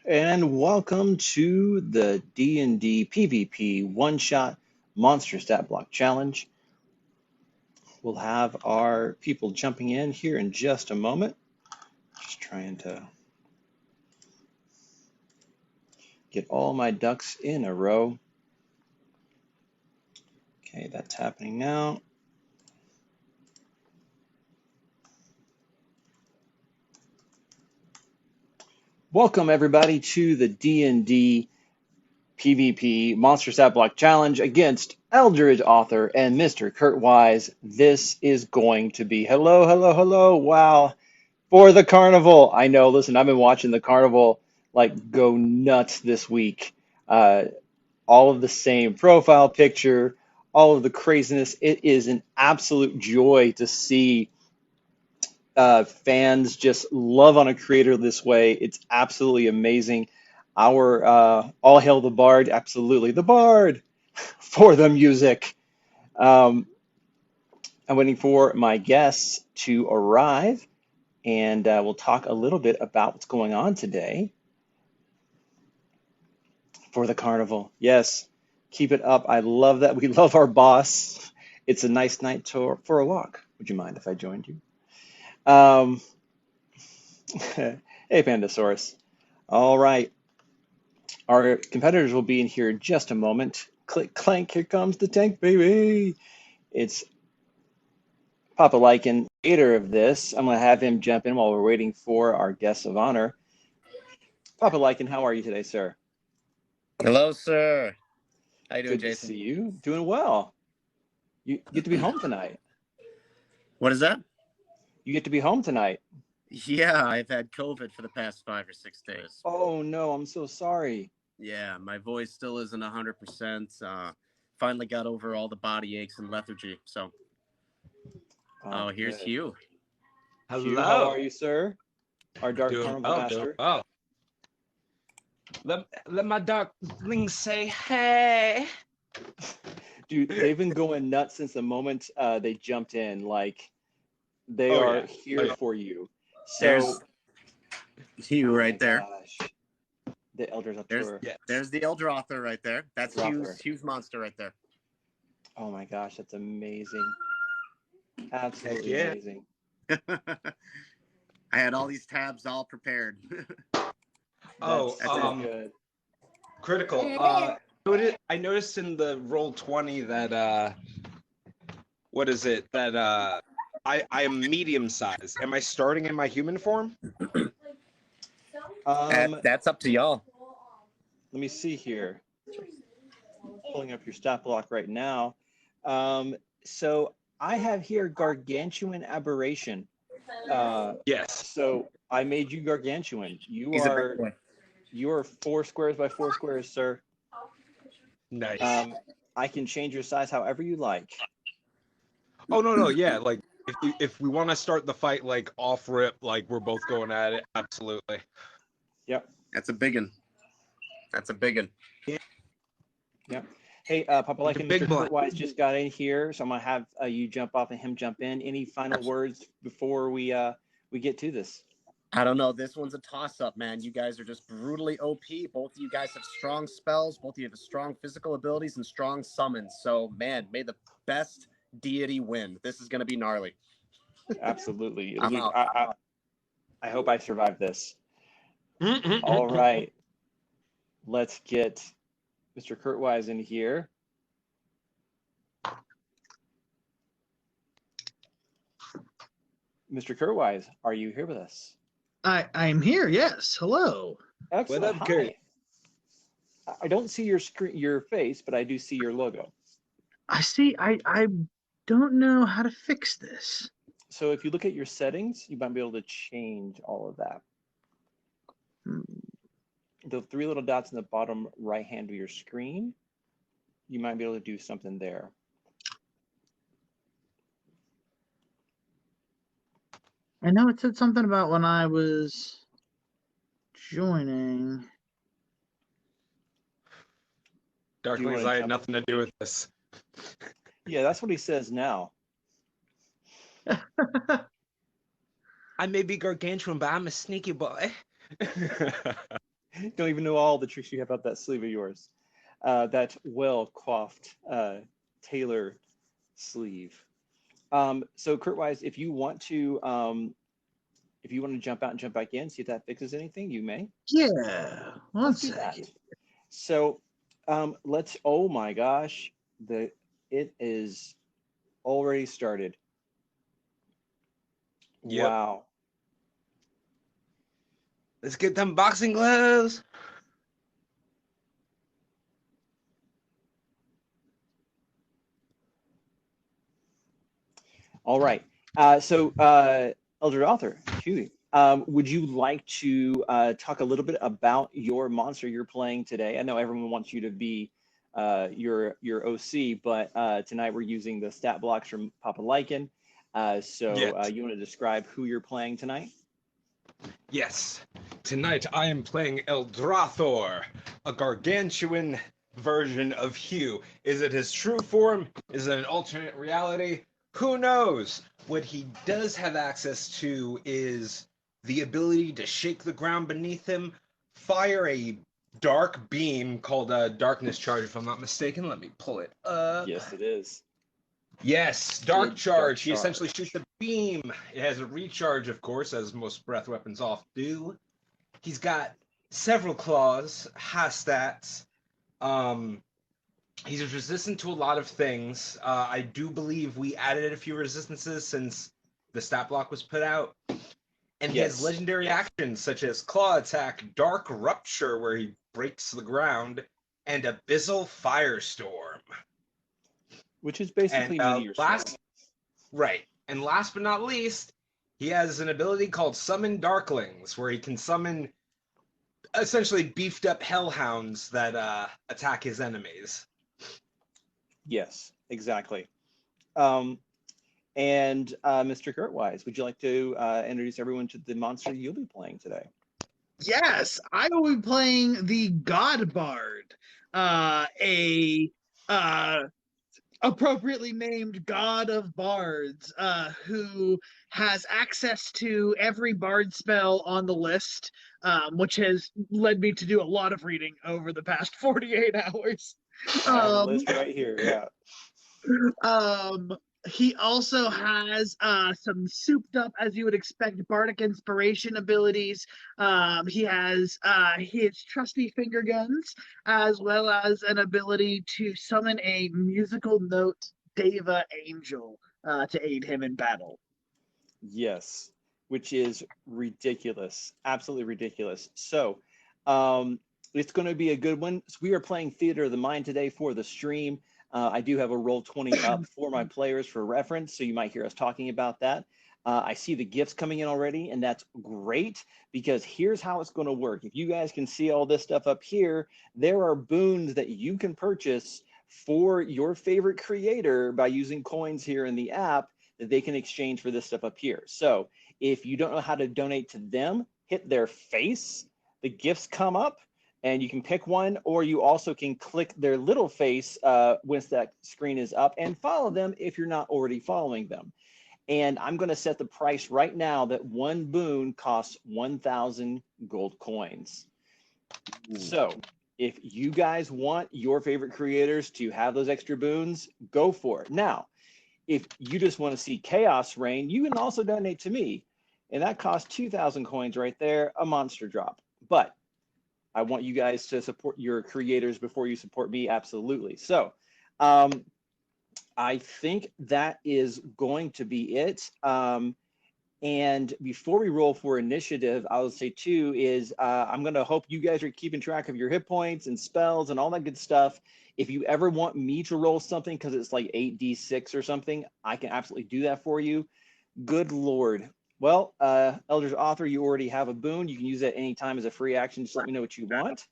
and welcome to the D&D PvP one-shot Monster Stat Block Challenge. We'll have our people jumping in here in just a moment. Just trying to get all my ducks in a row. Okay, that's happening now. Welcome everybody to the D&D PvP Monster Stat Block Challenge against Eldritch Author and Mr. Kurt Wise. This is going to be hello, wow, for the carnival. I know, listen, I've been watching the carnival like go nuts this week. All of the same profile picture, all of the craziness. It is an absolute joy to see fans just love on a creator this way. It's absolutely amazing. Our all hail the Bard, absolutely the Bard for the music. I'm waiting for my guests to arrive, and we'll talk a little bit about what's going on today for the carnival. Yes, keep it up. I love that. We love our boss. It's a nice night for a walk. Would you mind if I joined you? Hey, Pandasaurus. All right. Our competitors will be in here in just a moment. Click, clank, here comes the tank, baby. It's Papa Lycan, creator of this. I'm going to have him jump in while we're waiting for our guests of honor. Papa Lycan, how are you today, sir? Hello, sir. How you doing, Good Jason? to see you. Doing well. You get to be home tonight. What is that? You get to be home tonight. Yeah, I've had COVID for the past 5 or 6 days. Oh, no, I'm so sorry. Yeah, my voice still isn't 100%. Finally got over all the body aches and lethargy. So, here's good. Hugh. Hugh, how are you, sir? Our Dark Carnival Master. Well. Let my darklings say hey. Dude, they've been going nuts since the moment they jumped in. Like, they are here for you. So, There's Hugh right there. Gosh. The Eldritch Author. There's the Elder Author right there. That's Hugh's monster right there. Oh my gosh, that's amazing. Absolutely amazing. I had all these tabs all prepared. Good. Critical. I noticed in the Roll20 that what is it? That I am medium size. Am I starting in my human form? That's up to y'all. Let me see here. Pulling up your stat block right now. So I have here Gargantuan Aberration. Yes. So I made you Gargantuan. You are 4 squares by 4 squares, sir. Nice. I can change your size however you like. Oh no, yeah. Like if we want to start the fight like off rip, like we're both going at it, absolutely. Yep. That's a big one. Yep. Hey, Papa Lycan, Mr. Kurt Wise just got in here, so I'm gonna have you jump off and him jump in. Any final words before we get to this? I don't know. This one's a toss-up, man. You guys are just brutally OP. Both of you guys have strong spells. Both of you have strong physical abilities and strong summons. So, man, may the best deity win. This is going to be gnarly. Absolutely. I'm out. I hope I survive this. All right. Let's get Mr. Kurt Wise in here. Mr. Kurt Wise, are you here with us? I'm here. Yes. Hello. Excellent. What up, Kurt? I don't see your face, but I do see your logo. I see. I don't know how to fix this. So if you look at your settings, you might be able to change all of that. The 3 little dots in the bottom right hand of your screen, you might be able to do something there. I know it said something about when I was joining. Darklings, I had nothing to do with this. Yeah, that's what he says now. I may be gargantuan, but I'm a sneaky boy. Don't even know all the tricks you have up that sleeve of yours. That well-coiffed tailor sleeve. So Kurt Wise, if you want to jump out and jump back in, see if that fixes anything, you may. Yeah, one Let's do that. second. So let's. Oh my gosh, it is already started. Yep. Wow. Let's get them boxing gloves. All right. Elder Author, Huey, would you like to talk a little bit about your monster you're playing today? I know everyone wants you to be your OC, but tonight we're using the stat blocks from Papa Lycan. Yes. You want to describe who you're playing tonight? Yes. Tonight I am playing Eldrathor, a gargantuan version of Hugh. Is it his true form? Is it an alternate reality? Who knows? What he does have access to is the ability to shake the ground beneath him, fire a dark beam called a darkness charge, if I'm not mistaken. Let me pull it up. Yes, it is. Yes, Dark Dark Charge. He Charge. essentially shoots a beam. It has a recharge, of course, as most breath weapons off do. He's got several claws, high stats. He's resistant to a lot of things. I do believe we added a few resistances since the stat block was put out. And he has Yes. legendary actions such as Claw Attack, Dark Rupture, where he breaks the ground, and Abyssal Firestorm. Which is basically And Meteor Storm. Right. And last but not least, he has an ability called Summon Darklings, where he can summon essentially beefed up hellhounds that attack his enemies. Yes, exactly. And Mr. Kurtwise, would you like to introduce everyone to the monster you'll be playing today? Yes, I will be playing the God Bard, a appropriately named God of Bards, who has access to every Bard spell on the list, which has led me to do a lot of reading over the past 48 hours. I have the list right here. Yeah. He also has some souped up, as you would expect, bardic inspiration abilities. He has his trusty finger guns, as well as an ability to summon a musical note Deva angel to aid him in battle. Yes, which is ridiculous. Absolutely ridiculous. So, it's going to be a good one. So we are playing Theater of the Mind today for the stream. I do have a Roll20 up for my players for reference, so you might hear us talking about that. I see the gifts coming in already, and that's great because here's how it's going to work. If you guys can see all this stuff up here, there are boons that you can purchase for your favorite creator by using coins here in the app that they can exchange for this stuff up here. So if you don't know how to donate to them, hit their face, the gifts come up, and you can pick one, or you also can click their little face once that screen is up and follow them if you're not already following them. And I'm going to set the price right now that one boon costs 1,000 gold coins. So if you guys want your favorite creators to have those extra boons, go for it. Now, if you just want to see chaos reign, you can also donate to me. And that costs 2,000 coins right there, a monster drop. But I want you guys to support your creators before you support me, absolutely. So I think that is going to be it. And before we roll for initiative, I'll say too is I'm going to hope you guys are keeping track of your hit points and spells and all that good stuff. If you ever want me to roll something because it's like 8d6 or something, I can absolutely do that for you. Good Lord. Well, Elder's Author, you already have a boon. You can use that anytime as a free action. Just let me know what you want.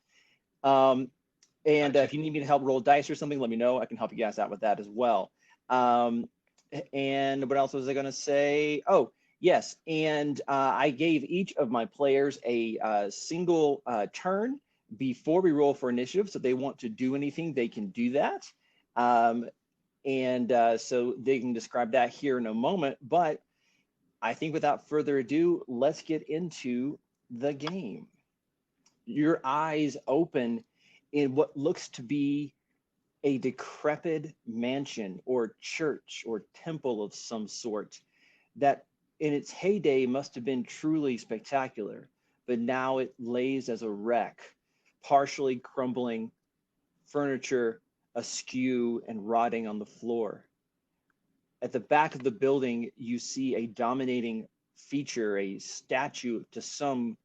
If you need me to help roll dice or something, let me know. I can help you guys out with that as well. And what else was I going to say? Oh, yes. And I gave each of my players a single turn before we roll for initiative. So if they want to do anything, they can do that. So they can describe that here in a moment. But I think without further ado, let's get into the game. your eyes open in what looks to be a decrepit mansion or church or temple of some sort that in its heyday must have been truly spectacular, but now it lays as a wreck, partially crumbling, furniture askew and rotting on the floor. At the back of the building, you see a dominating feature, a statue to some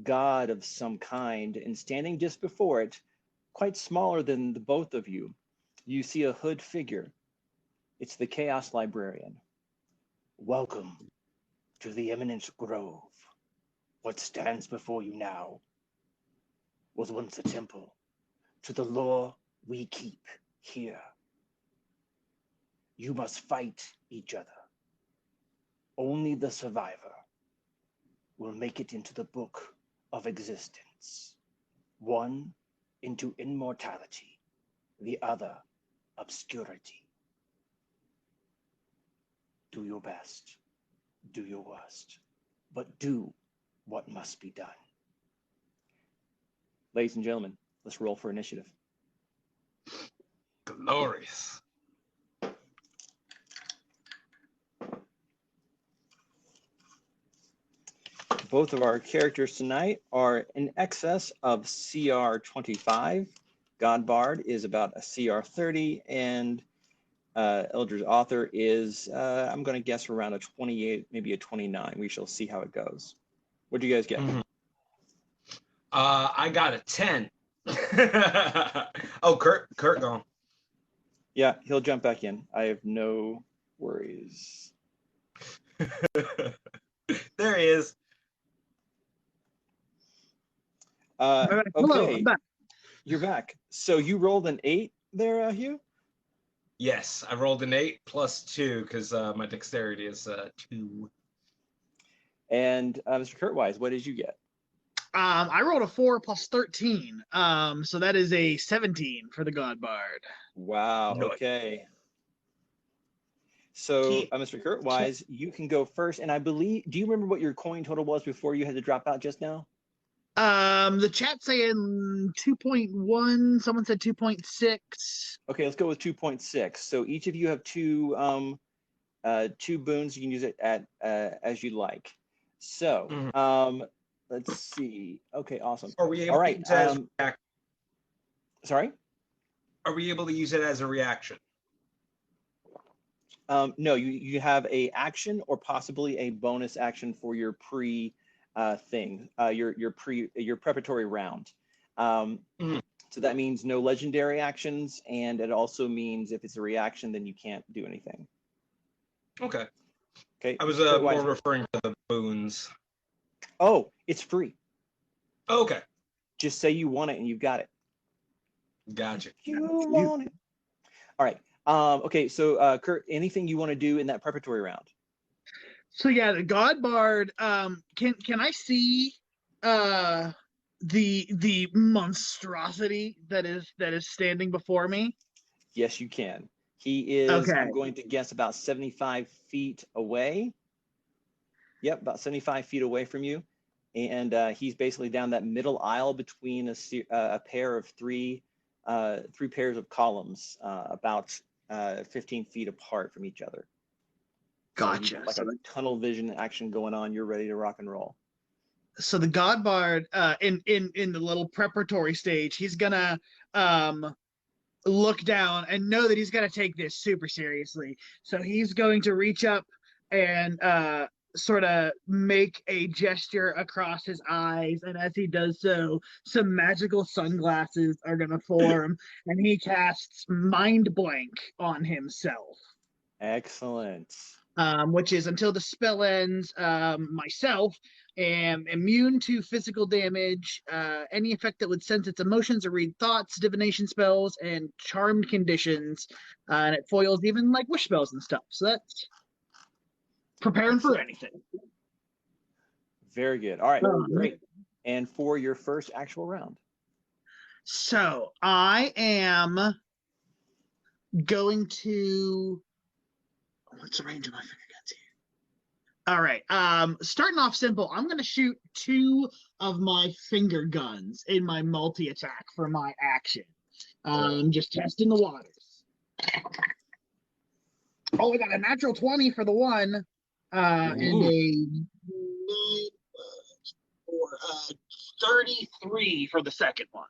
god of some kind, and standing just before it, quite smaller than the both of you, you see a hood figure. It's the Chaos Librarian. Welcome to the Eminent Grove. What stands before you now was once a temple to the lore we keep here. You must fight each other. Only the survivor will make it into the book of existence. One into immortality, the other obscurity. Do your best, do your worst, but do what must be done. Ladies and gentlemen, let's roll for initiative. Glorious. Both of our characters tonight are in excess of CR 25. Godbard is about a CR 30, and Eldritch Author is, I'm going to guess, around a 28, maybe a 29. We shall see how it goes. What do you guys get? Mm-hmm. I got a 10. Oh, Kurt gone. Yeah, he'll jump back in. I have no worries. There he is. Hello, Okay, I'm back. you're back. So you rolled an 8 there, Hugh? Yes, I rolled an 8 plus 2 because my dexterity is 2. And Mr. Kurtwise, what did you get? I rolled a 4 plus 13. So that is a 17 for the Godbard. Wow, Nice. okay. So, Mr. Kurtwise, you can go first. And I believe, do you remember what your coin total was before you had to drop out just now? The chat saying 2.1. Someone said 2.6. Okay, let's go with 2.6. So each of you have two boons. You can use it at as you like. So, let's see. Okay, awesome. Are we able All right. to use it as a reaction? Sorry? Are we able to use it as a reaction? No, you have a action or possibly a bonus action for your thing, your preparatory round. So that means no legendary actions, and it also means if it's a reaction, then you can't do anything. Okay. Okay. I was more referring to the boons. Oh, it's free. Okay. Just say you want it and you've got it. Gotcha. You want it. All right. Okay, so Kurt, anything you want to do in that preparatory round? So yeah, the Godbard. Can I see the monstrosity that is standing before me? Yes, you can. He is, okay. I'm going to guess, about 75 feet away. Yep, about 75 feet away from you. And he's basically down that middle aisle between a pair of three pairs of columns, about 15 feet apart from each other. Gotcha. Like a tunnel vision action going on. You're ready to rock and roll. So the Godbard, in the little preparatory stage, he's gonna look down and know that he's gonna take this super seriously. So he's going to reach up and sort of make a gesture across his eyes, and as he does so, some magical sunglasses are gonna form, and he casts Mind Blank on himself. Excellent. Which is until the spell ends, myself am immune to physical damage, any effect that would sense its emotions or read thoughts, divination spells, and charmed conditions, and it foils even like wish spells and stuff. So that's preparing for anything. Very good. All right, great. And for your first actual round? So I am going to. What's the range of my finger guns All right. Starting off simple, I'm gonna shoot 2 of my finger guns in my multi-attack for my action. Just testing the waters. Oh, I got a natural 20 for the one, and Ooh. a 9 for 33 for the second one.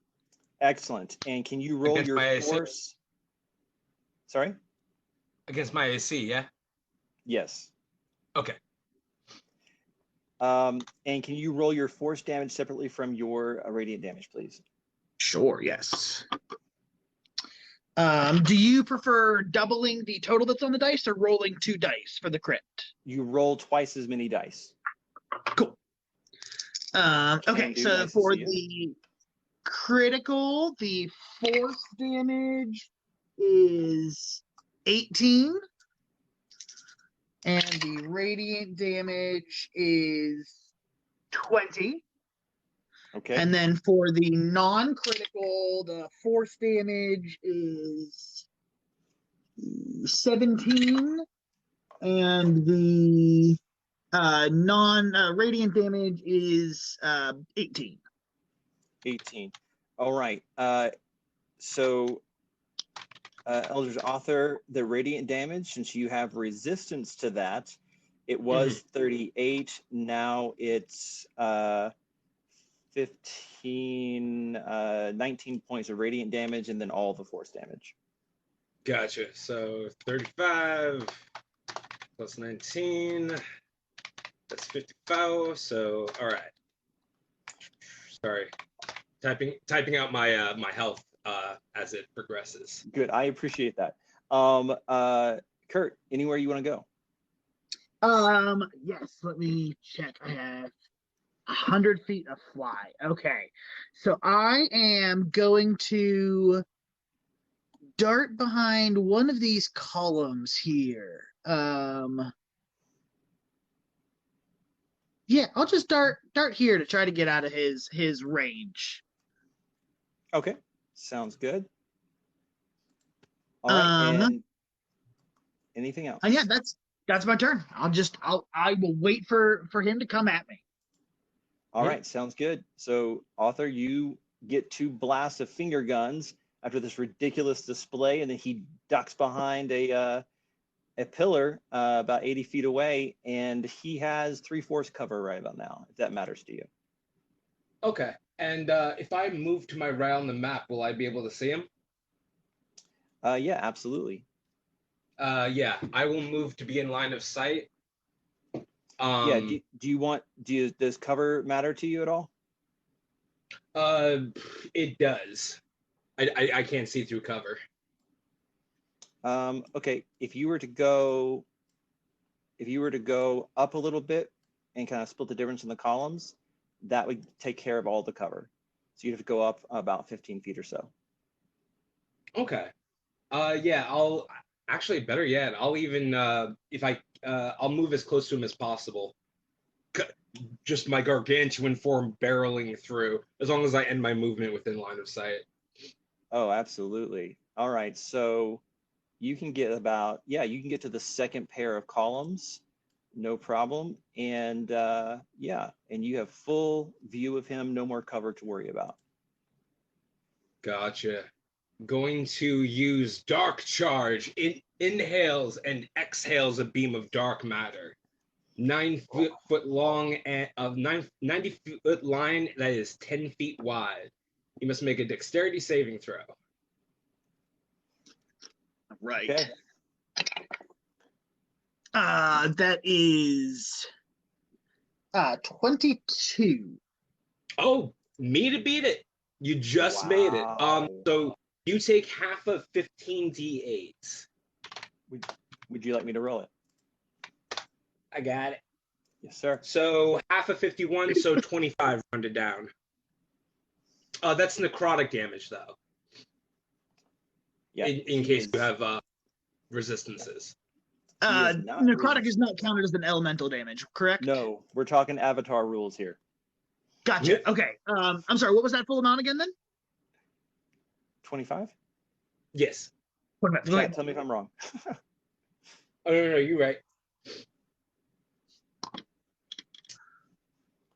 Excellent. And can you roll Against your my AC? force? Sorry? Against my AC, yeah? Yes. Okay. And can you roll your force damage separately from your radiant damage, please? Sure, yes. Do you prefer doubling the total that's on the dice or rolling 2 dice for the crit? You roll twice as many dice. Cool. Okay, do. so Nice to for see you. the critical, the force damage is 18, and the radiant damage is 20. Okay. And then for the non-critical, the force damage is 17, and the non-radiant damage is 18. 18. All right. So, Eldritch Author, the radiant damage, since you have resistance to that, it was 38. Now it's 15, 19 points of radiant damage, and then all the force damage. Gotcha. So 35 plus 19. That's 55. So all right. Sorry. Typing out my my health as it progresses. Good. I appreciate that. Kurt, anywhere you want to go? Yes, let me check. I have 100 feet of fly. Okay. So I am going to dart behind one of these columns here. Yeah, I'll just dart here to try to get out of his range. Okay. Sounds good. All right. And anything else? And yeah, that's my turn. I will wait for him to come at me. All right, sounds good. So, Author, you get 2 blasts of finger guns after this ridiculous display, and then he ducks behind a pillar about 80 feet away, and he has 3/4 cover right about now, if that matters to you. Okay. And if I move to my right on the map, will I be able to see him? Yeah, absolutely. Yeah, I will move to be in line of sight. Yeah, does cover matter to you at all? It does. I can't see through cover. Okay, if you were to go up a little bit and kind of split the difference in the columns, that would take care of all the cover. So you'd have to go up about 15 feet or so. Okay. Yeah, I'll actually better yet, I'll even if I'll move as close to him as possible. Just my gargantuan form barreling through, as long as I end my movement within line of sight. Oh, absolutely. All right, so you can get to the second pair of columns, no problem. And yeah, and you have full view of him, no more cover to worry about. Gotcha. Going to use Dark Charge. It inhales and exhales a beam of dark matter. 9 foot long and of 90-foot line that is 10 feet wide. You must make a dexterity saving throw. Right. Okay. That is 22. Oh, me to beat it. You just made it. So you take half of 15 d8s. Would you like me to roll it? I got it. Yes, sir. So half of 51, so 25 rounded down. That's necrotic damage, though. Yeah. In case you have resistances. Necrotic is not counted as an elemental damage, correct? No, we're talking Avatar rules here. Gotcha. Yep. Okay. I'm sorry. What was that full amount again then? 25? Yes. Tell me if I'm wrong. Oh, no, you're right.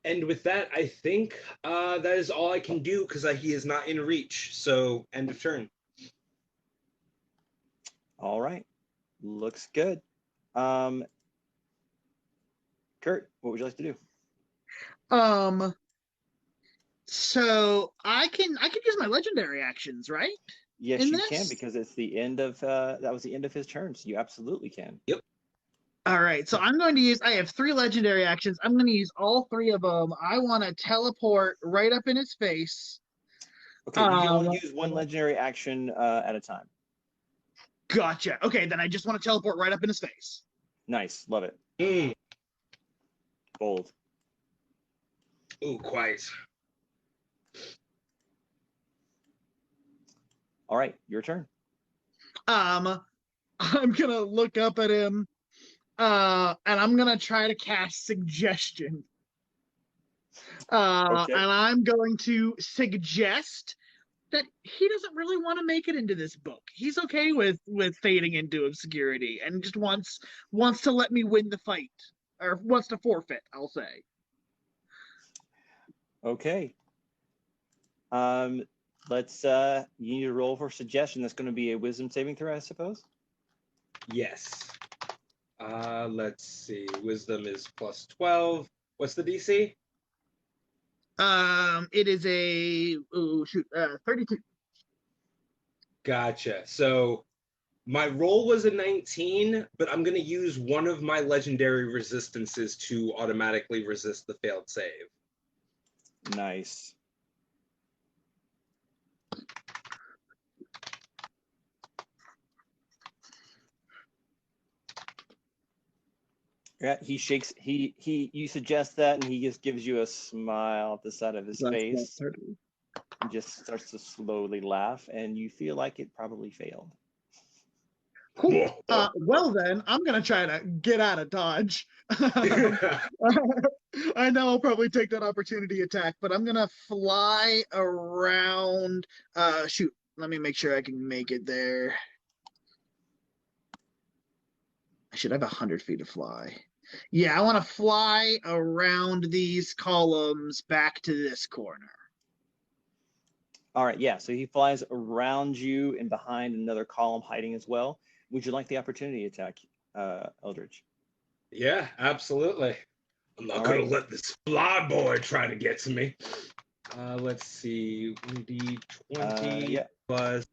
And with that, I think that is all I can do because he is not in reach. So end of turn. All right. Looks good. Kurt, what would you like to do? So I can use my legendary actions, right? Yes, In you can, this? because it's the end of that was the end of his turn, so you absolutely can. Yep. All right, so I'm going to use. I have 3 legendary actions. I'm going to use all 3 of them. I want to teleport right up in his face. Okay, you can only use one legendary action at a time. Gotcha. Okay, then I just want to teleport right up in his face. Nice, love it. Bold. Ooh, quiet. All right, your turn. I'm gonna look up at him, and I'm gonna try to cast suggestion. Okay. And I'm going to suggest that he doesn't really want to make it into this book. He's okay with fading into obscurity and just wants to let me win the fight, or wants to forfeit, I'll say. Okay. Let's you need to roll for suggestion. That's going to be a wisdom saving throw, I suppose. Yes. Let's see. Wisdom is plus 12. What's the DC? It is a 32. Gotcha. So my roll was a 19, but I'm going to use one of my legendary resistances to automatically resist the failed save. Nice. Yeah, he shakes. You suggest that, and he just gives you a smile at the side of his face. He just starts to slowly laugh, and you feel like it probably failed. Cool. Well then, I'm gonna try to get out of Dodge. I know I'll probably take that opportunity attack, but I'm gonna fly around. Shoot. Let me make sure I can make it there. I should have 100 feet to fly. Yeah, I want to fly around these columns back to this corner. All right, yeah, so he flies around you and behind another column hiding as well. Would you like the opportunity attack, Eldridge? Yeah, absolutely. I'm not going to let this fly boy try to get to me. Let's see. 1d20 plus...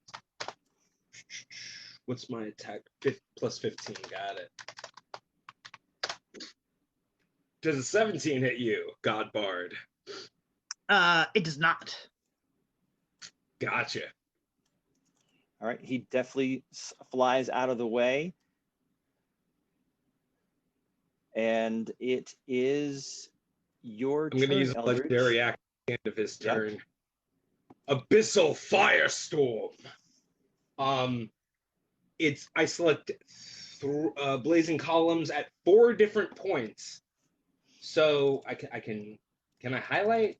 What's my attack? Plus 15. Got it. Does a 17 hit you, God Bard? It does not. Gotcha. All right, he definitely flies out of the way. And it is your turn, I'm going to use a legendary action at the end of his turn. Abyssal Firestorm. I select blazing columns at 4 different points. So can I highlight?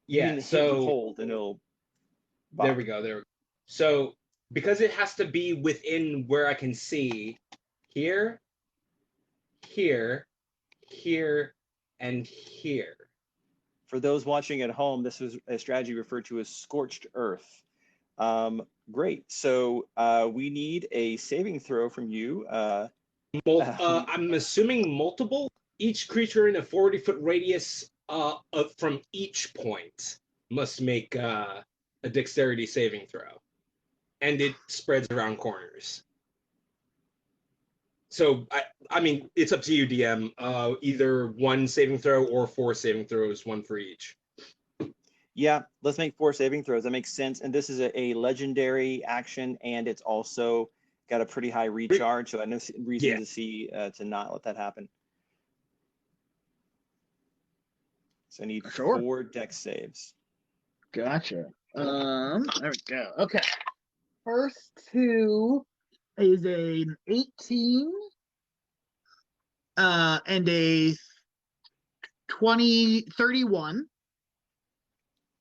Yeah, so hold and it'll there we go. So because it has to be within where I can see here, here, here, and here. For those watching at home, this is a strategy referred to as scorched earth. Great. So we need a saving throw from you. I'm assuming multiple. Each creature in a 40-foot radius from each point must make a dexterity saving throw. And it spreads around corners. So, I mean, it's up to you, DM. Either 1 saving throw or 4 saving throws, 1 for each. Yeah, let's make 4 saving throws. That makes sense. And this is a legendary action, and it's also got a pretty high recharge, so I have no reason to see to not let that happen. So I need 4 dex saves. Gotcha. There we go. Okay. First 2 is an 18 and a 31.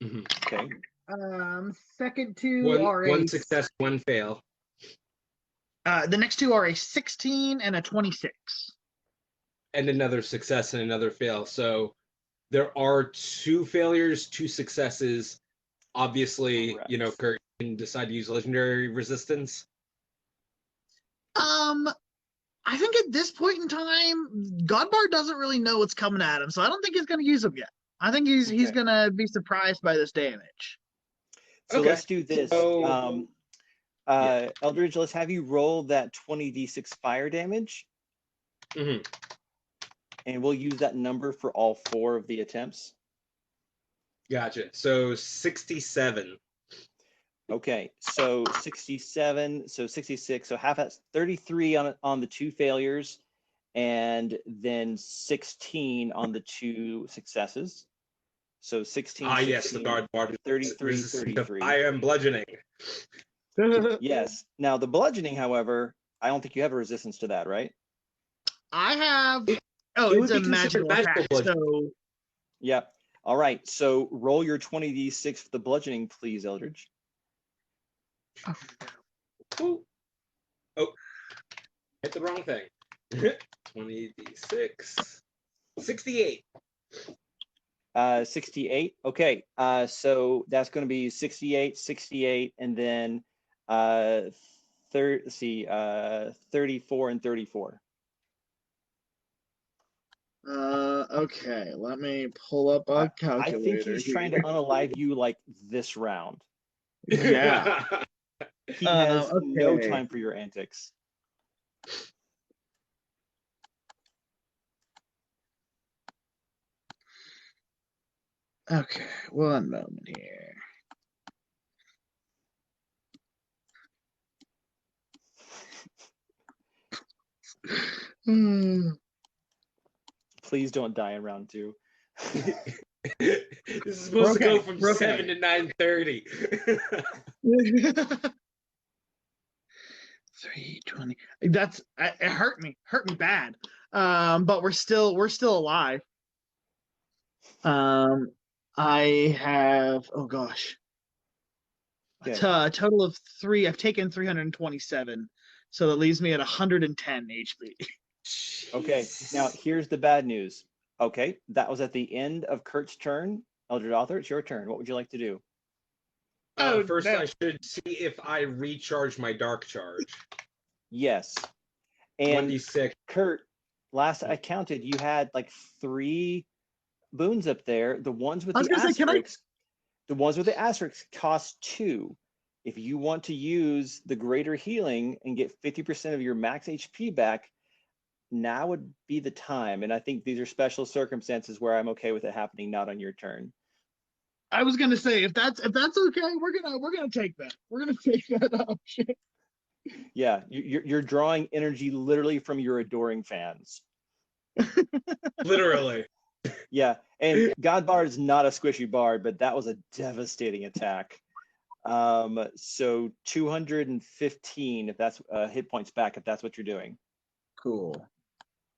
Mm-hmm. Okay. Second 2 are one success, 1 fail. The next 2 are a 16 and a 26. And another success and another fail. So there are 2 failures, 2 successes. Obviously, Correct. you know, Kurt can decide to use legendary resistance. I think at this point in time, Godbar doesn't really know what's coming at him, so I don't think he's going to use them yet. I think he's Okay. going to be surprised by this damage. So Okay. let's do this. So- Eldridge, let's have you roll that 20d6 fire damage, Mhm. and we'll use that number for all 4 of the attempts. Gotcha. So 67. Okay, so 67, so 66, so half that's 33 on the 2 failures, and then 16 on the 2 successes. So 16, Yes, the 16, guard bar. 33, Resistant to 33. fire and bludgeoning. Yes. Now the bludgeoning, however, I don't think you have a resistance to that, right? I have. Oh, It it's would a be considered magical magical attack. bludgeoning. So Yep. All right. So roll your 20d6 for the bludgeoning, please, Eldridge. Ooh. Oh, hit the wrong thing. 20d6. 68. 68. Okay. So that's going to be 68, 68, and then 34 and 34. okay, let me pull up a I calculator. think he's trying to unalive you like this round. Yeah. He has no okay. time for your antics. Okay, one moment here. Hmm. Please don't die in round 2. This is supposed to go from We're okay. 7 to 9:30. 320. That's it. Hurt me bad. But we're still alive. I have, oh gosh, Okay. a total of 3. I've taken 327, so that leaves me at 110 HP. Okay, now here's the bad news. Okay, that was at the end of Kurt's turn. Eldred Author, it's your turn. What would you like to do? First, no. I should see if I recharge my dark charge. Yes. And 1d6. Kurt, last I counted, you had like 3 boons up there. The ones with I was the gonna say, can I- asterisks, the ones with the asterisks cost 2. If you want to use the greater healing and get 50% of your max HP back, now would be the time. And I think these are special circumstances where I'm okay with it happening not on your turn. I was gonna say, if that's okay, we're gonna take that. We're gonna take that option. Yeah, you're drawing energy literally from your adoring fans. Literally. Yeah, and Godbard is not a squishy bard, but that was a devastating attack. So 215 if that's hit points back, if that's what you're doing. Cool.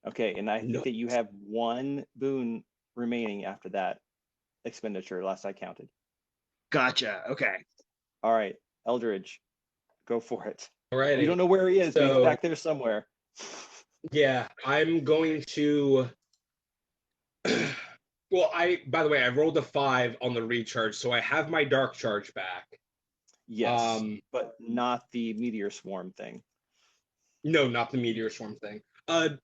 Okay, and I think No. that you have 1 boon remaining after that expenditure, last I counted. Gotcha. Okay. All right, Eldridge, go for it. All right. We don't know where he is, but So- he's back there somewhere. Yeah, I'm going to. Well, by the way, I rolled a 5 on the recharge, so I have my dark charge back. Yes, but not the meteor swarm thing. No, not the meteor swarm thing.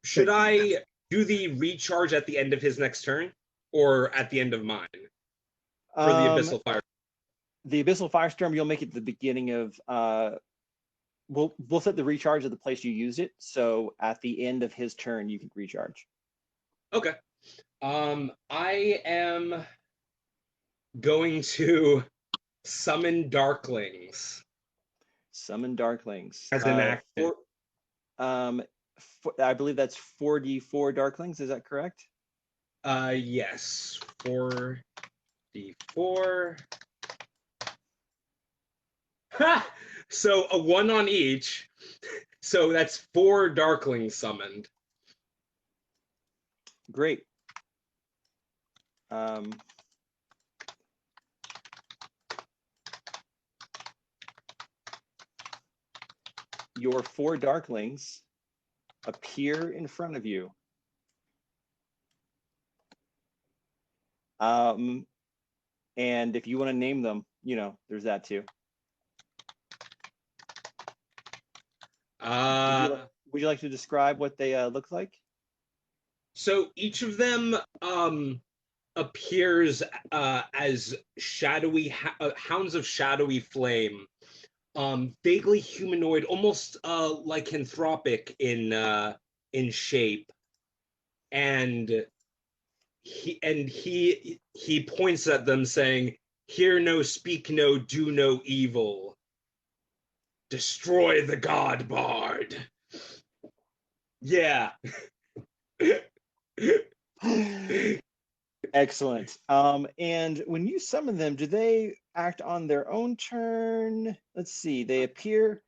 Should I do the recharge at the end of his next turn, or at the end of mine for the abyssal fire? The abyssal firestorm, you'll make it the beginning of. We'll set the recharge at the place you used it. So at the end of his turn, you can recharge. Okay. I am going to summon Darklings. Summon Darklings. As an action. I believe that's 4d4 Darklings. Is that correct? Yes. 4d4. Ha! So a 1 on each. So that's 4 Darklings summoned. Great. Your 4 Darklings appear in front of you. And if you want to name them, there's that too. Would you like to describe what they look like? So each of them appears as shadowy hounds of shadowy flame, vaguely humanoid, almost lycanthropic in shape, and he points at them saying, "Hear no, speak no, do no evil. Destroy the God Bard." Yeah. Excellent. And when you summon them, do they act on their own turn? Let's see. They appear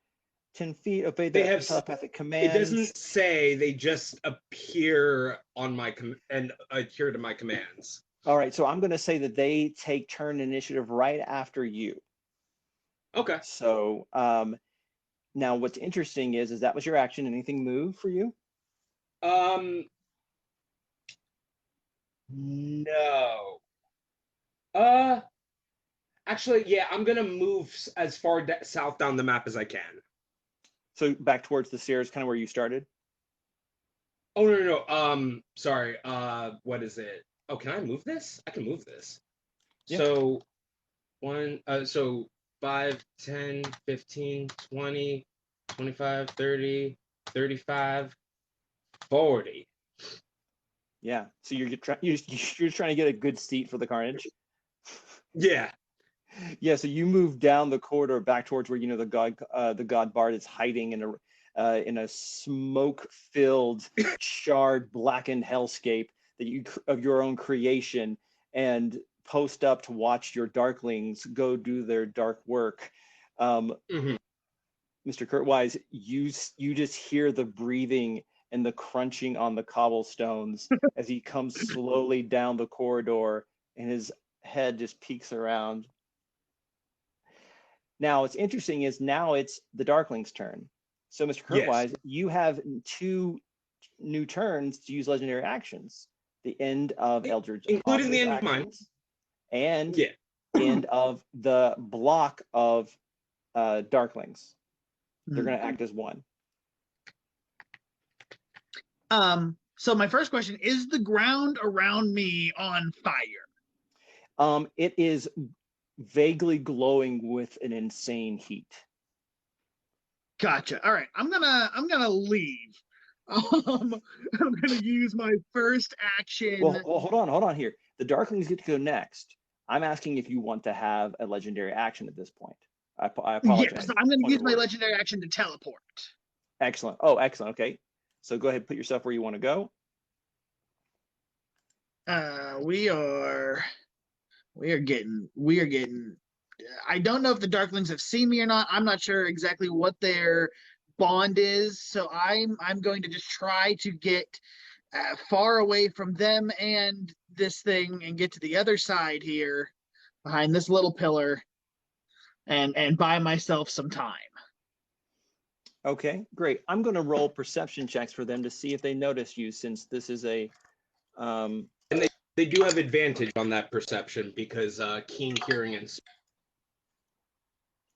10 feet, obey They the have telepathic It commands. doesn't say, they just appear on my and adhere to my commands. All right, so I'm going to say that they take turn initiative right after you. Okay. So now what's interesting is that was your action. Anything move for you? No. Actually, yeah, I'm gonna move as far south down the map as I can. So back towards the stairs, kind of where you started? Oh, no. Sorry. What is it? Oh, can I move this? I can move this. Yeah. So, so 5, 10, 15, 20, 25, 30, 35, 40. Yeah. So you're trying to get a good seat for the carnage. Yeah. Yeah. So you move down the corridor back towards where the god bard is hiding in a smoke-filled, charred, blackened hellscape of your own creation, and post up to watch your darklings go do their dark work. Mm-hmm. Mr. Kurtwise, you just hear the breathing and the crunching on the cobblestones as he comes slowly down the corridor, and his head just peeks around. Now, what's interesting is now it's the Darkling's turn. So, Mr. Kurtwise, you have 2 new turns to use legendary actions. The end of Eldritch including the end actions, of mine, and end of the block of Darklings. They're going to act as one. So my first question, is the ground around me on fire? It is vaguely glowing with an insane heat. Gotcha. All right, I'm gonna leave. I'm gonna use my first action. Well, hold on here. The Darklings get to go next. I'm asking if you want to have a legendary action at this point. I apologize. Yes, I'm going to use my legendary action to teleport. Excellent. Oh, excellent. Okay. So go ahead and put yourself where you want to go. We are getting. I don't know if the Darklings have seen me or not. I'm not sure exactly what their bond is, so I'm going to just try to get far away from them and this thing and get to the other side here behind this little pillar and buy myself some time. Okay, great. I'm going to roll perception checks for them to see if they notice you, since this is a and they do have advantage on that perception because keen hearing and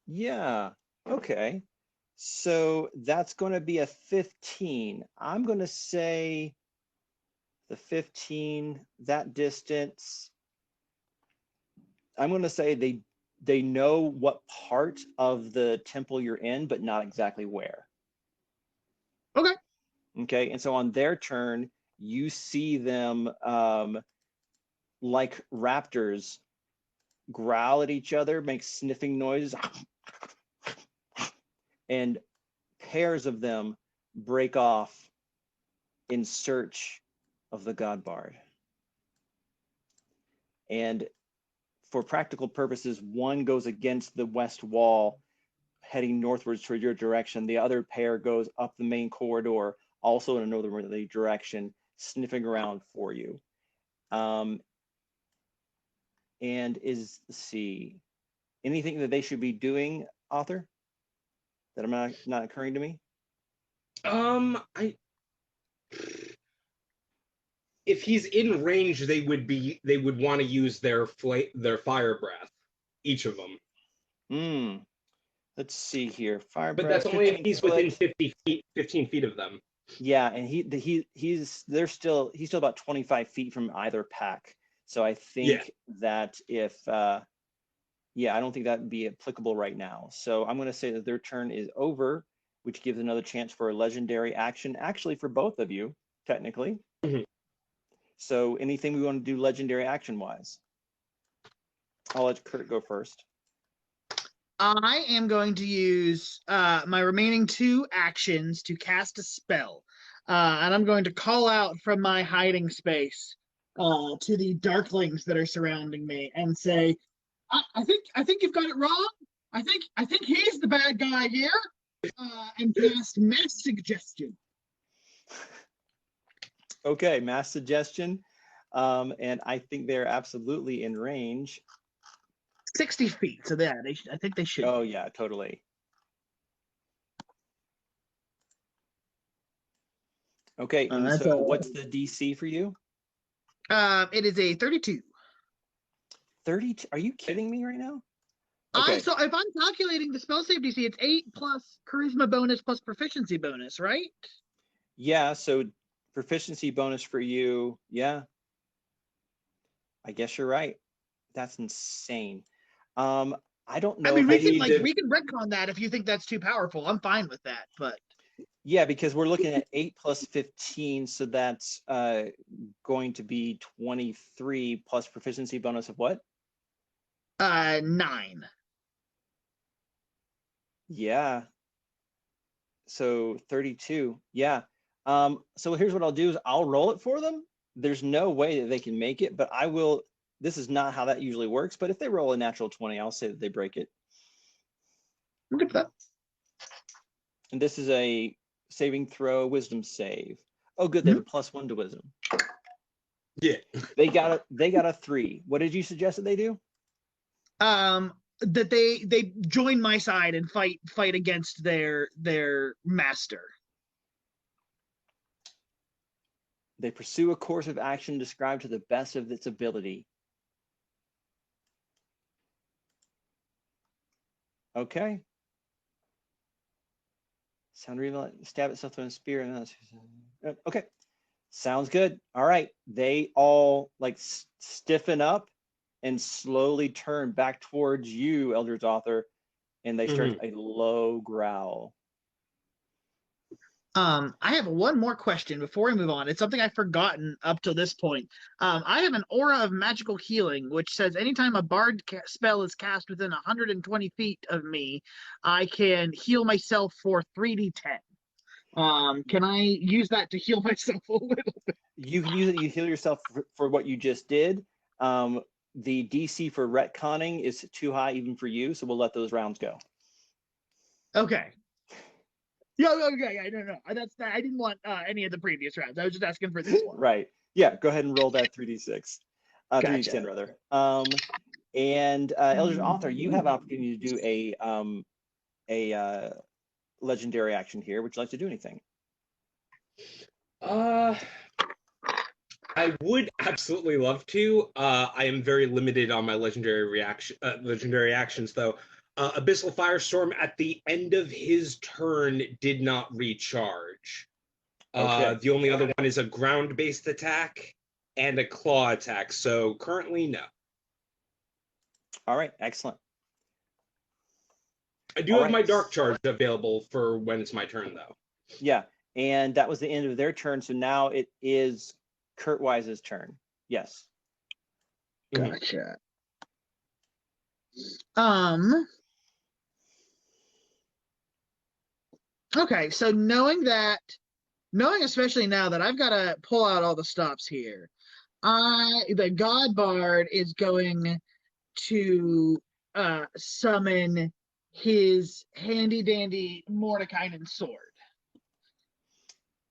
yeah. Okay. So that's going to be a 15. I'm going to say the 15, that distance. I'm going to say they know what part of the temple you're in, but not exactly where. Okay. Okay. And so on their turn, you see them like raptors growl at each other, make sniffing noises, and pairs of them break off in search of the God Bard. And for practical purposes, one goes against the west wall, heading northwards toward your direction. The other pair goes up the main corridor, also in a northerly direction, sniffing around for you. And let's see, anything that they should be doing, author, that I'm not occurring to me? if he's in range, they would want to use their fire breath, each of them. Hmm. Let's see here. Fire But breath, that's only if 15 he's foot. within 15 feet of them. Yeah, and he's still about 25 feet from either pack. So I think that if yeah, I don't think that would be applicable right now. So I'm going to say that their turn is over, which gives another chance for a legendary action, actually for both of you, technically. Mhm. So anything we want to do legendary action wise? I'll let Kurt go first. I am going to use my remaining 2 actions to cast a spell. And I'm going to call out from my hiding space to the darklings that are surrounding me and say, I think you've got it wrong. I think he's the bad guy here. And cast mass suggestion. Okay, mass suggestion. And I think they're absolutely in range. 60 feet. So yeah, I think they should. Oh yeah, totally. Okay, and so what's the DC for you? It is a 32. 32? Are you kidding me right now? Okay. So if I'm calculating the spell save DC, it's 8 plus charisma bonus plus proficiency bonus, right? Yeah, so proficiency bonus for you. Yeah. I guess you're right. That's insane. I don't know. I mean, we can retcon that if you think that's too powerful. I'm fine with that, but yeah, because we're looking at 8 plus 15, so that's going to be 23 plus proficiency bonus of what? 9. Yeah. So 32. Yeah. So here's what I'll do is I'll roll it for them. There's no way that they can make it, but I will. This is not how that usually works, but if they roll a natural 20, I'll say that they break it. Look at that. And this is a saving throw wisdom save. Oh, good. They have a +1 to wisdom. Yeah. They got a 3. What did you suggest that they do? That they join my side and fight against their master. They pursue a course of action described to the best of its ability. Okay. Sound reveal, stab itself with a spear. And okay. Sounds good. All right. They all like stiffen up and slowly turn back towards you, Eldritch Author, and they start a low growl. I have one more question before we move on. It's something I've forgotten up to this point. I have an aura of magical healing, which says anytime a bard spell is cast within 120 feet of me, I can heal myself for 3d10. Can I use that to heal myself a little bit? You can use it. You heal yourself for what you just did. The DC for retconning is too high even for you, so we'll let those rounds go. Okay. Yeah, okay, I don't know. I didn't want any of the previous rounds. I was just asking for this one. Right. Yeah, go ahead and roll that 3d6. Gotcha. 3d10 rather. And Eldritch Author, you have an opportunity to do a legendary action here. Would you like to do anything? I would absolutely love to. I am very limited on my legendary actions, though. Abyssal Firestorm at the end of his turn did not recharge. Okay. The only other one is a ground-based attack and a claw attack. So currently, no. All right, excellent. I do have my Dark Charge available for when it's my turn, though. Yeah, and that was the end of their turn. So now it is Kurt Wise's turn. Yes. Gotcha. Okay, so knowing especially now that I've got to pull out all the stops here, the God Bard is going to summon his handy dandy Mordekainen sword.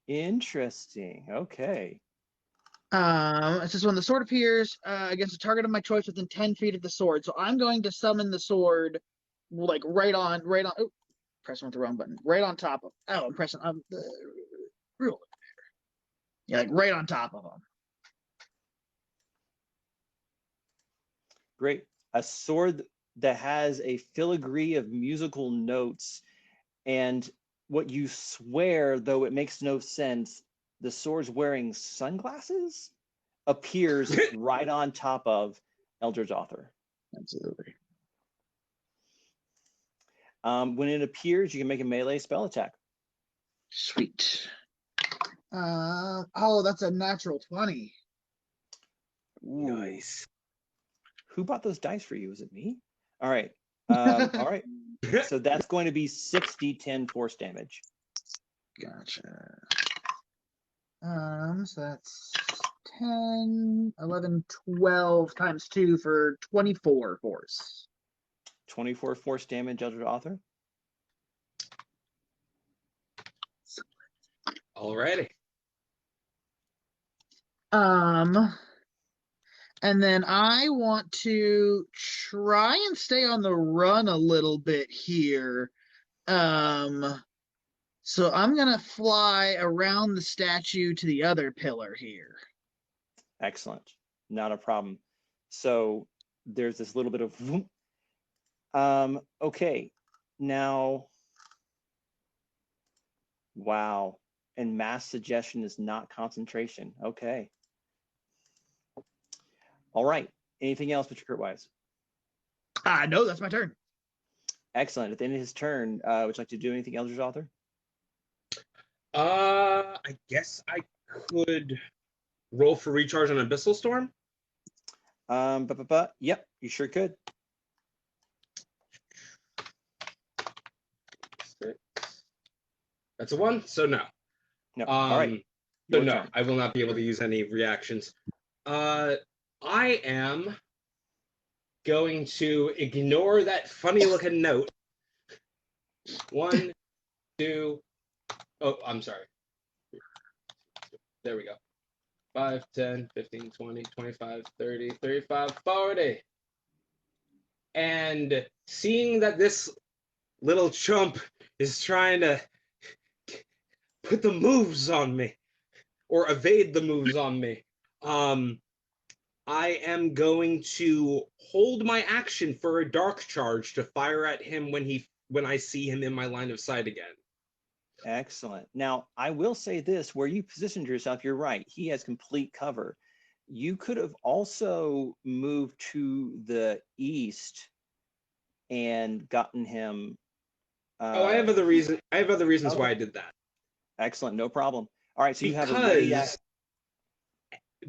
Interesting. Okay. It says when the sword appears against a target of my choice within 10 feet of the sword. So I'm going to summon the sword like right on. Oh, pressing with the wrong button. Right on top of. Oh, I'm pressing on the rule. Yeah, like right on top of him. Great. A sword that has a filigree of musical notes, and what you swear, though it makes no sense, the sword's wearing sunglasses, appears right on top of Eldritch Author. Absolutely. When it appears, you can make a melee spell attack. Sweet. Oh, that's a natural 20. Ooh. Nice. Who bought those dice for you? Was it me? All right. All right. So that's going to be 6d10 force damage. Gotcha. So that's 10, 11, 12 times 2 for 24 force. 24 force damage, Eldritch Author. Alrighty. And then I want to try and stay on the run a little bit here. So I'm gonna fly around the statue to the other pillar here. Excellent. Not a problem. So there's this little bit of whoop. Okay. Now, wow. And mass suggestion is not concentration. Okay. All right. Anything else, Mr. Kurtwise? No, that's my turn. Excellent. At the end of his turn, would you like to do anything, Eldritch Author? I guess I could roll for recharge on Abyssal Storm. Yep, you sure could. 6. That's a 1, so no. No. All right. So Your no, turn. I will not be able to use any reactions. I am going to ignore that funny looking note. 1, 2. Oh, I'm sorry. There we go. 5, 10, 15, 20, 25, 30, 35, 40. And seeing that this little chump is trying to put the moves on me, or evade the moves on me, I am going to hold my action for a dark charge to fire at him when I see him in my line of sight again. Excellent. Now, I will say this, where you positioned yourself, you're right. He has complete cover. You could have also moved to the east and gotten him. I have other reasons. I have other reasons Okay. why I did that. Excellent. No problem. All right. So you have a ready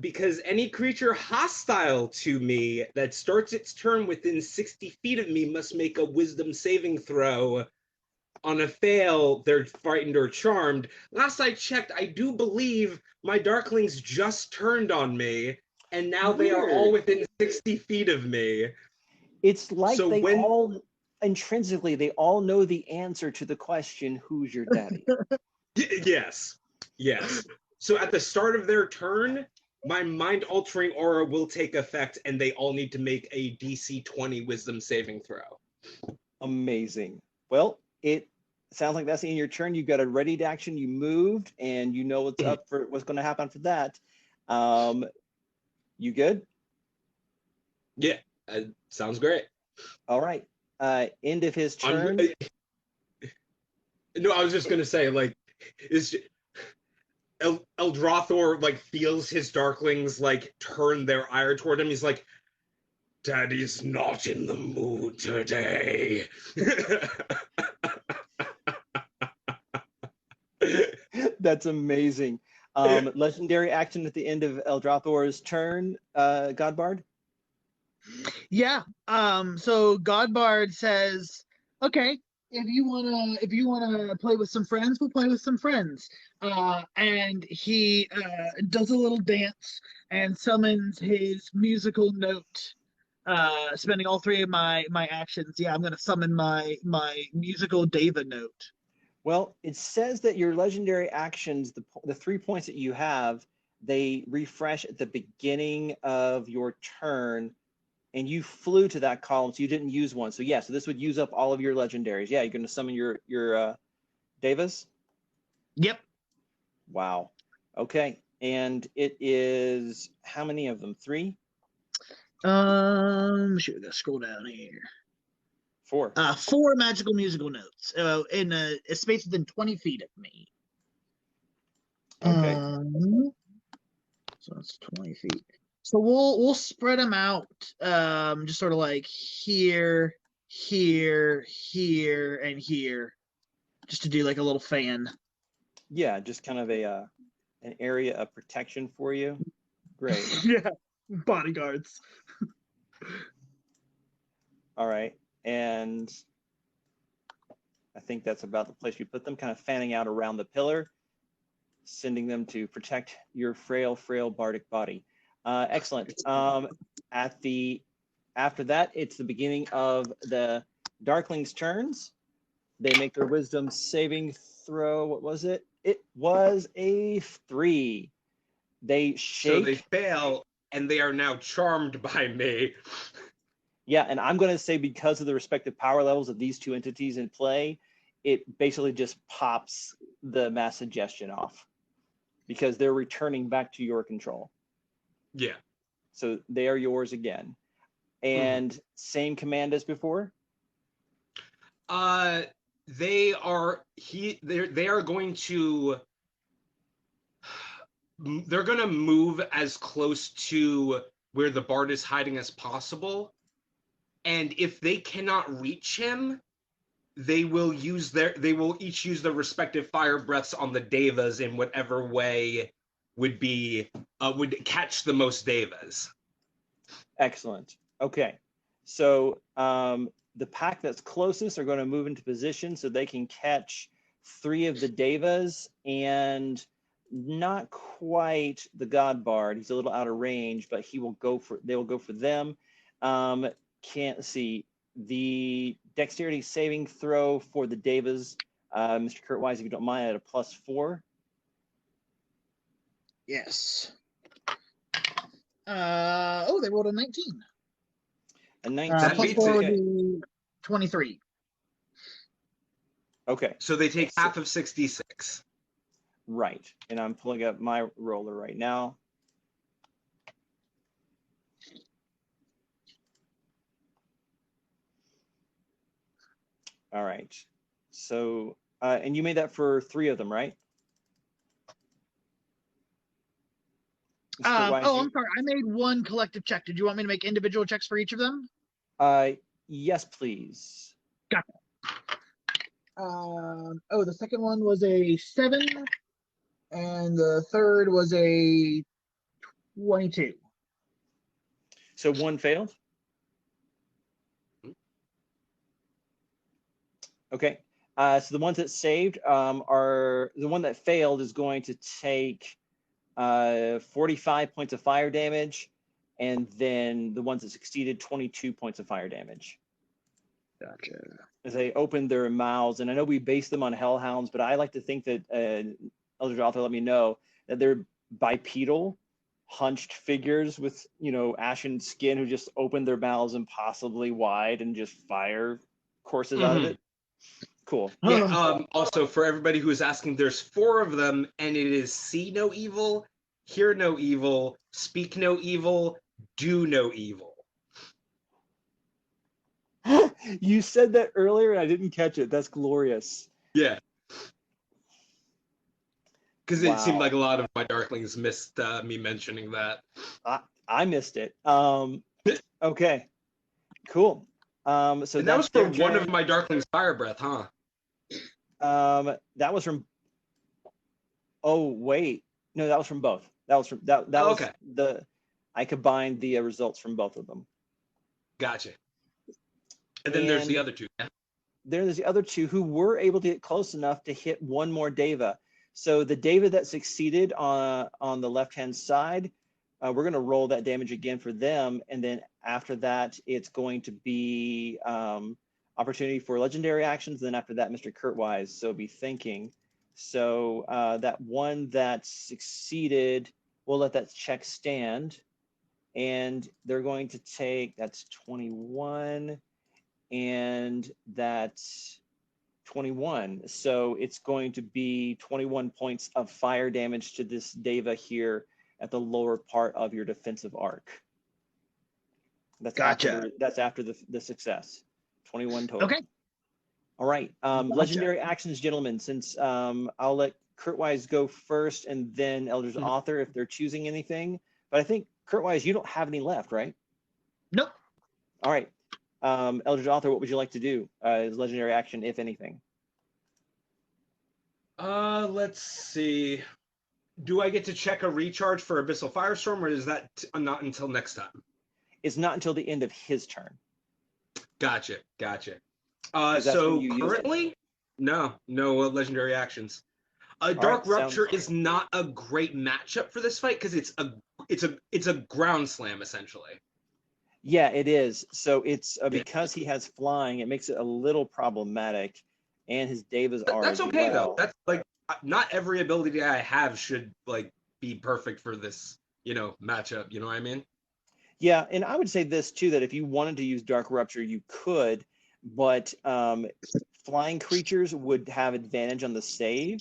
Because any creature hostile to me that starts its turn within 60 feet of me must make a wisdom saving throw. On a fail, they're frightened or charmed. Last I checked, I do believe my Darklings just turned on me, and now they are all within 60 feet of me. It's like so all intrinsically, they all know the answer to the question, who's your daddy? Yes. So at the start of their turn, my mind-altering aura will take effect, and they all need to make a DC 20 wisdom saving throw. Amazing. Well, it sounds like that's in your turn. You've got a ready to action. You moved, and you know what's up for what's going to happen for that. You good? Yeah, sounds great. All right. End of his turn. No, I was just gonna say, like, is Eldrathor like feels his Darklings like turn their ire toward him. He's like, "Daddy's not in the mood today." That's amazing. Legendary action at the end of Eldrathor's turn, Godbard? Yeah. So Godbard says, okay, if you wanna play with some friends, we'll play with some friends. And he does a little dance and summons his musical note. Spending all 3 of my actions. Yeah, I'm gonna summon my musical Deva note. Well, it says that your legendary actions, the 3 points that you have, they refresh at the beginning of your turn, and you flew to that column, so you didn't use one. So yeah, so this would use up all of your legendaries. Yeah, you're going to summon your Devas? Yep. Wow. Okay, and it is how many of them? 3? Shoot, I gotta scroll down here. 4. 4 magical musical notes in a space within 20 feet of me. Okay. So that's 20 feet. So we'll spread them out, just sort of like here, here, here, and here, just to do like a little fan. Yeah, just kind of an area of protection for you. Great. Yeah, bodyguards. All right. And I think that's about the place you put them, kind of fanning out around the pillar, sending them to protect your frail bardic body. Excellent. After that, it's the beginning of the Darklings' turns. They make their wisdom saving throw. What was it? It was a 3. They shake. So they fail, and they are now charmed by me. Yeah, and I'm going to say because of the respective power levels of these two entities in play, it basically just pops the mass suggestion off because they're returning back to your control. Yeah. So they are yours again. And same command as before? They are going to move as close to where the bard is hiding as possible. And if they cannot reach him, they will each use their respective fire breaths on the devas in whatever way would catch the most devas. Excellent. Okay. So the pack that's closest are going to move into position so they can catch 3 of the devas and not quite the god bard. He's a little out of range, but they will go for them. Can't see the dexterity saving throw for the devas. Mr. Kurtwise, if you don't mind, at a +4. Yes. They rolled a 19. A 19. +4 would be 23. Okay. So they take half of 66. Right. And I'm pulling up my roller right now. All right. So, and you made that for 3 of them, right? I'm sorry. I made 1 collective check. Did you want me to make individual checks for each of them? Yes, please. Got that. The second one was a 7, and the third was a 22. So 1 failed? Okay. So the ones that saved are the one that failed is going to take 45 points of fire damage, and then the ones that succeeded 22 points of fire damage. Gotcha. As they open their mouths, and I know we base them on hellhounds, but I like to think that Eldritch Author let me know that they're bipedal, hunched figures with ashen skin who just open their mouths impossibly wide and just fire courses out of it. Cool. Yeah, also, for everybody who is asking, there's 4 of them, and it is see no evil, hear no evil, speak no evil, do no evil. You said that earlier, and I didn't catch it. That's glorious. Yeah. Because it seemed like a lot of my Darklings missed me mentioning that. I missed it. Okay. Cool. So and that was for one of my Darklings' fire breath, huh? That was from. Oh wait, no, that was from both. That was from that. That was okay. I combined the results from both of them. Gotcha. And then there's the other 2. Yeah? There's the other 2 who were able to get close enough to hit 1 more Deva. So the Deva that succeeded on the left-hand side, we're going to roll that damage again for them, and then after that, it's going to be opportunity for legendary actions. And then after that, Mr. Kurtwise. So be thinking. So that one that succeeded, we'll let that check stand, and they're going to take that's 21. And that's 21. So it's going to be 21 points of fire damage to this Deva here at the lower part of your defensive arc. That's Gotcha. that's after the success. 21 total. Okay. All right. Gotcha. Legendary actions, gentlemen. Since I'll let Kurt Wise go first, and then Eldritch Author if they're choosing anything. But I think Kurt Wise, you don't have any left, right? Nope. All right. Eldritch Author, what would you like to do as legendary action, if anything? Let's see. Do I get to check a recharge for Abyssal Firestorm, or is that not until next time? It's not until the end of his turn. Gotcha. So currently, no legendary actions. Dark Rupture is not a great matchup for this fight because it's a ground slam essentially. Yeah, it is. So it's because he has flying, it makes it a little problematic, and his Devas are. That's okay well. though. That's like not every ability I have should like be perfect for this, matchup. You know what I mean? Yeah, and I would say this too, that if you wanted to use Dark Rupture, you could, but flying creatures would have advantage on the save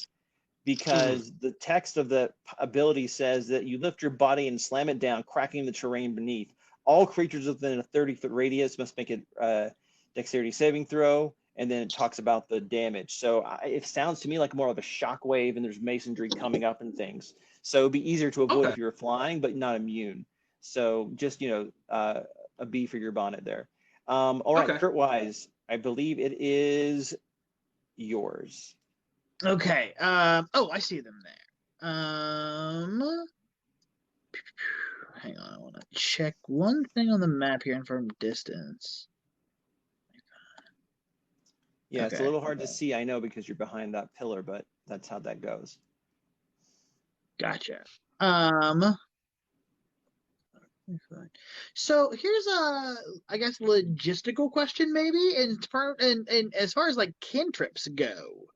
because the text of the ability says that you lift your body and slam it down, cracking the terrain beneath. All creatures within a 30-foot radius must make a dexterity saving throw, and then it talks about the damage. So it sounds to me like more of a shockwave, and there's masonry coming up and things. So it'd be easier to avoid if you were flying, but not immune. So just, a B for your bonnet there. All right, Kurt Wise, I believe it is yours. Okay. I see them there. Hang on, I want to check one thing on the map here and from distance. Yeah, It's a little hard to see, I know, because you're behind that pillar, but that's how that goes. Gotcha. So here's a, I guess, logistical question maybe, and as far as like cantrips go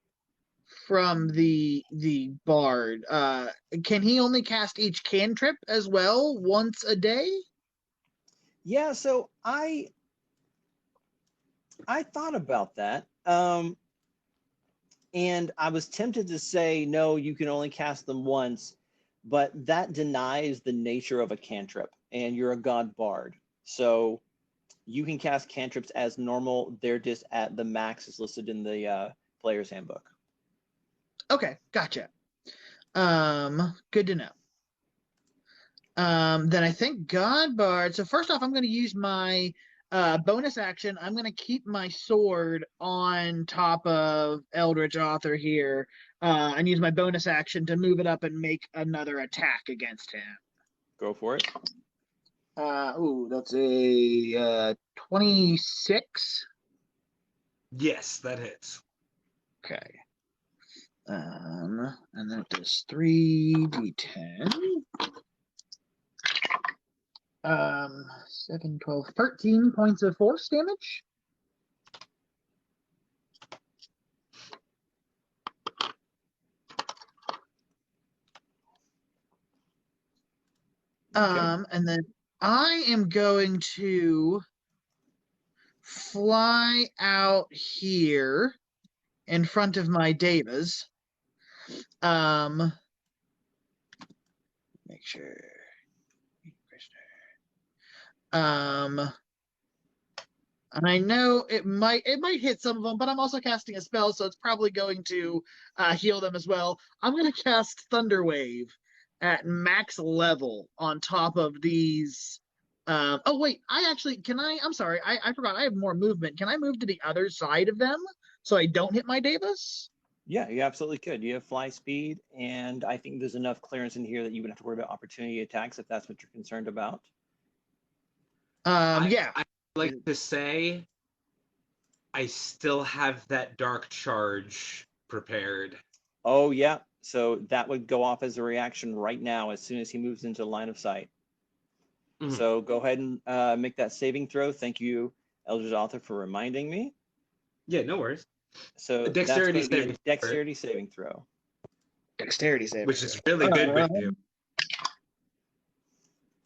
from the bard, can he only cast each cantrip as well once a day? Yeah, so I thought about that, and I was tempted to say no, you can only cast them once, but that denies the nature of a cantrip, and you're a god bard, so you can cast cantrips as normal. They're just at the max is listed in the player's handbook. Okay, gotcha. Good to know. Then I think God Bard. So first off, I'm going to use my bonus action. I'm going to keep my sword on top of Eldritch Author here, and use my bonus action to move it up and make another attack against him. Go for it. That's a 26. Yes, that hits. Okay. And then it does 3d10. 7, 12, 13 points of force damage. And then I am going to fly out here in front of my Devas. Make sure. And I know it might hit some of them, but I'm also casting a spell, so it's probably going to heal them as well. I'm going to cast Thunder Wave at max level on top of these. Oh wait, I'm sorry, I forgot. I have more movement. Can I move to the other side of them so I don't hit my Devas? Yeah, you absolutely could. You have fly speed, and I think there's enough clearance in here that you wouldn't have to worry about opportunity attacks if that's what you're concerned about. Yeah. I like to say I still have that dark charge prepared. Oh, yeah. So that would go off as a reaction right now as soon as he moves into line of sight. Mm-hmm. So go ahead and make that saving throw. Thank you, Eldritch Author, for reminding me. Yeah, no worries. So dexterity saving throw. Dexterity saving, which is really good with you.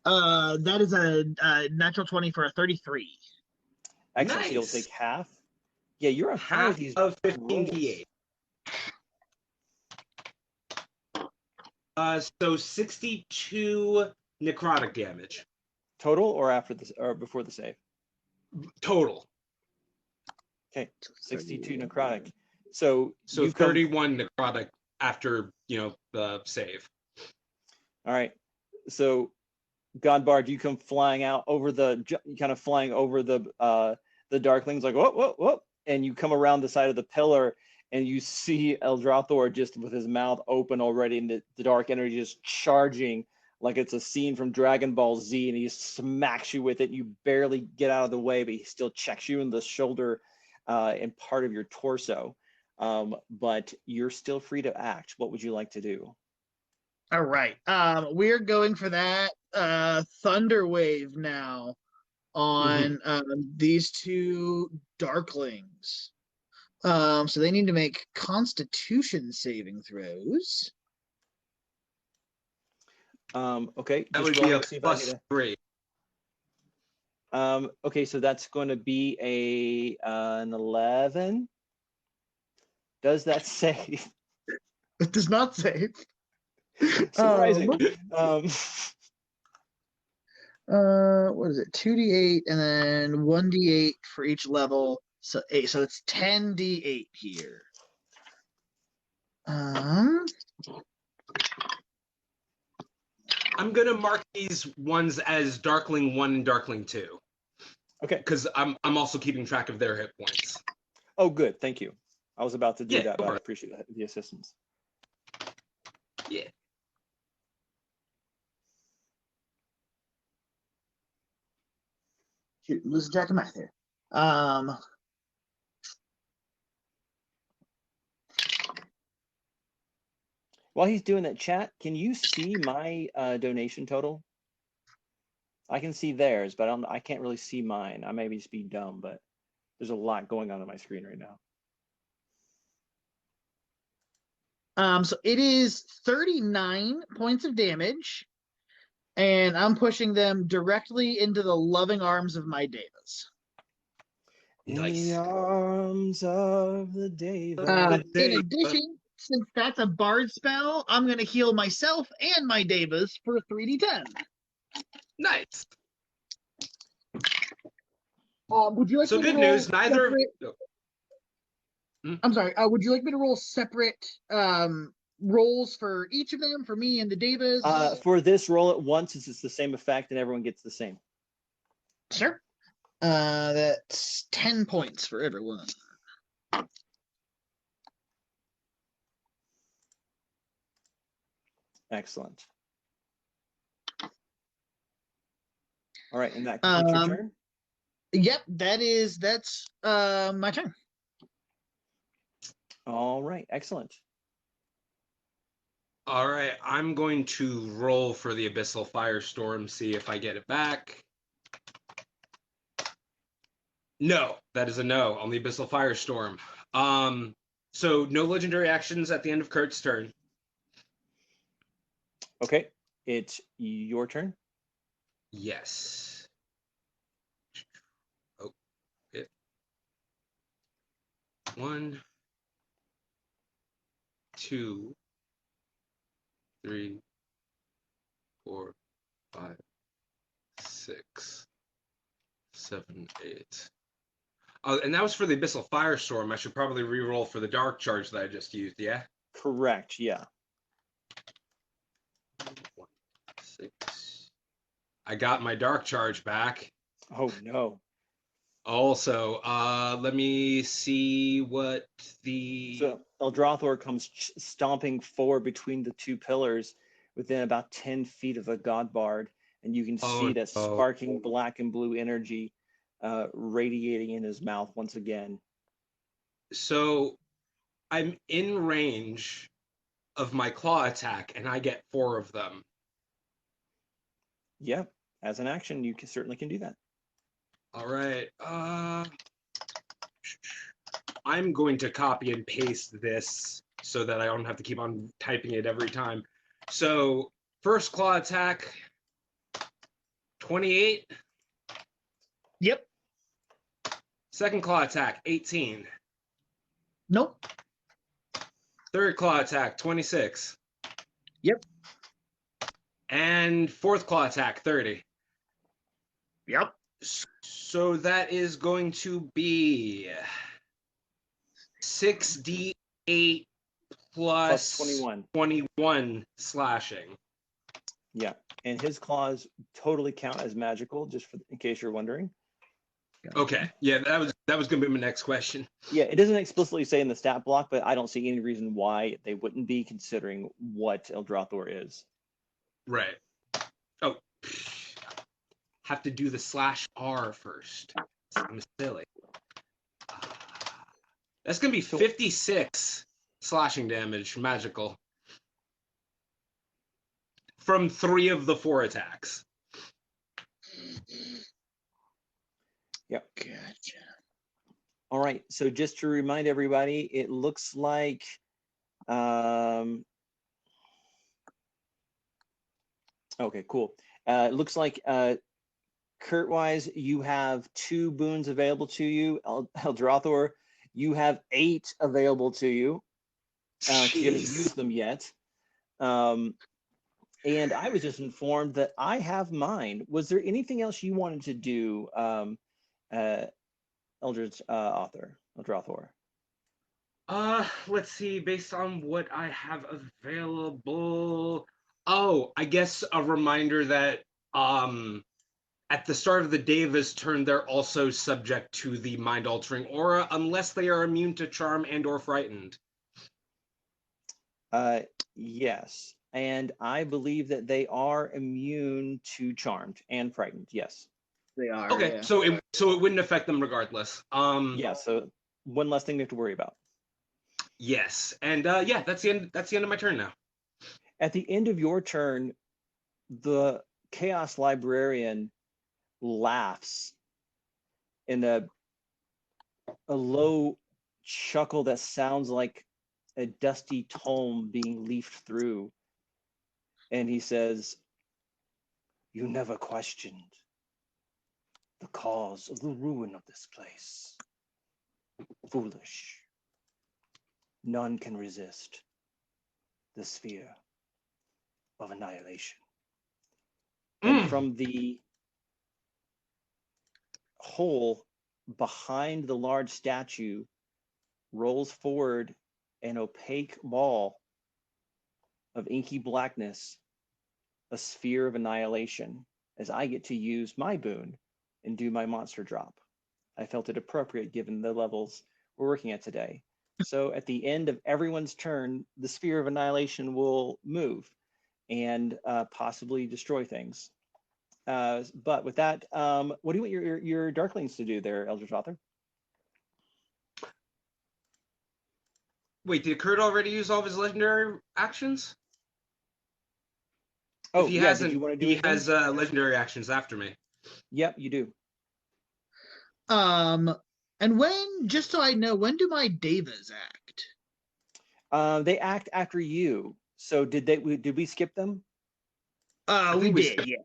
That is a natural 20 for a 33. Excellent. Nice. So you'll take half. Yeah, you're on half these of 15d8. So 62 necrotic damage. Total or after this or before the save? Total. Okay, 62 necrotic. So So you come. 31 necrotic after the save. All right. So Godbard, you come flying out over kind of flying over the Darklings, like whoop whoop whoop, and you come around the side of the pillar, and you see Eldrathor just with his mouth open already, and the dark energy just charging like it's a scene from Dragon Ball Z, and he smacks you with it. You barely get out of the way, but he still checks you in the shoulder and part of your torso. But you're still free to act. What would you like to do? All right. We're going for that thunder wave now on these two darklings. So they need to make Constitution saving throws. Okay. That just would be roll a and see if I plus get 3. okay, so that's going to be an 11. Does that save? It does not save. Surprising. What is it? 2d8 and then 1d8 for each level. So 8. So it's 10d8 here. I'm gonna mark these ones as Darkling 1 and Darkling 2. Okay. Because I'm also keeping track of their hit points. Oh, good. Thank you. I was about to do that, go but for I it. appreciate the assistance. Yeah. Shoot, lose track of math here. While he's doing that, chat, can you see my donation total? I can see theirs, but I can't really see mine. I may just be dumb, but there's a lot going on my screen right now. So it is 39 points of damage, and I'm pushing them directly into the loving arms of my Devas. In the arms of the Deva. In addition, since that's a bard spell, I'm going to heal myself and my Devas for 3d10. Nice. Would you like So me good to roll news, neither of separate... I'm sorry. Would you like me to roll separate rolls for each of them, for me and the Devas? For this roll at once, it's the same effect, and everyone gets the same. Sure. That's 10 points for everyone. Excellent. All right, and that completes your turn? Yep, that's my turn. All right, excellent. All right, I'm going to roll for the Abyssal Firestorm, see if I get it back. No, that is a no on the Abyssal Firestorm. So no legendary actions at the end of Kurt's turn. Okay, it's your turn. Yes. Oh, it. 1, 2, 3, 4, 5, 6, 7, 8. And that was for the Abyssal Firestorm. I should probably re-roll for the Dark Charge that I just used, yeah? Correct, yeah. 1, 6. I got my Dark Charge back. Oh, no. Also, let me see what the... So Eldrathor comes stomping forward between the two pillars within about 10 feet of the Godbard, and you can see that sparking black and blue energy radiating in his mouth once again. So I'm in range of my claw attack, and I get 4 of them. Yeah, as an action, you certainly can do that. All right. I'm going to copy and paste this so that I don't have to keep on typing it every time. So first claw attack, 28. Yep. Second claw attack, 18. Nope. Third claw attack, 26. Yep. And fourth claw attack, 30. Yep. So that is going to be 6d8 Plus plus 21. 21 slashing. Yeah, and his claws totally count as magical, just in case you're wondering. Okay, yeah, that was gonna be my next question. Yeah, it doesn't explicitly say in the stat block, but I don't see any reason why they wouldn't be, considering what Eldrathor is. Right. Oh, have to do the /R first. I'm silly. That's gonna be 56 slashing damage, magical, from 3 of the 4 attacks. Yep. Gotcha. All right, so just to remind everybody, it looks like okay, cool. It looks like Kurtwise, you have 2 boons available to you. Eldrathor, you have 8 available to you. You haven't used them yet. And I was just informed that I have mine. Was there anything else you wanted to do, Eldrathor? Let's see, based on what I have available. Oh, I guess a reminder that at the start of the Deva's turn, they're also subject to the mind-altering aura unless they are immune to charm and or frightened. Yes, and I believe that they are immune to charmed and frightened. Yes. They are. Okay, Yeah. so it wouldn't affect them regardless. Yeah, so one less thing we have to worry about. Yes, and yeah, that's the end. That's the end of my turn now. At the end of your turn, the Chaos Librarian laughs in a low chuckle that sounds like a dusty tome being leafed through, and he says, "You never questioned the cause of the ruin of this place. Foolish. None can resist the sphere of annihilation." And from the hole behind the large statue rolls forward an opaque ball of inky blackness, a sphere of annihilation, as I get to use my boon and do my monster drop. I felt it appropriate given the levels we're working at today. So at the end of everyone's turn, the sphere of annihilation will move and possibly destroy things. But with that, what do you want your Darklings to do there, Eldritch Author? Wait, did Kurt already use all of his legendary actions? Oh, if he yeah, hasn't, did you want to do he anything? has legendary actions after me. Yep, you do. And when, just so I know, when do my Devas act? They act after you. So did we skip them? We did, yeah.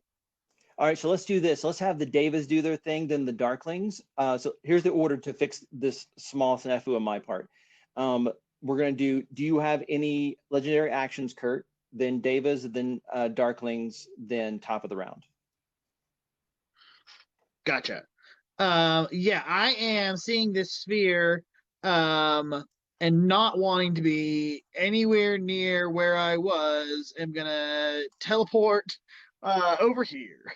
All right, so let's do this. Let's have the Devas do their thing, then the Darklings. So here's the order to fix this small snafu on my part. We're gonna do you have any legendary actions, Kurt? Then Devas, then Darklings, then top of the round. Gotcha. Yeah, I am seeing this sphere, and not wanting to be anywhere near where I was. I'm gonna teleport over here.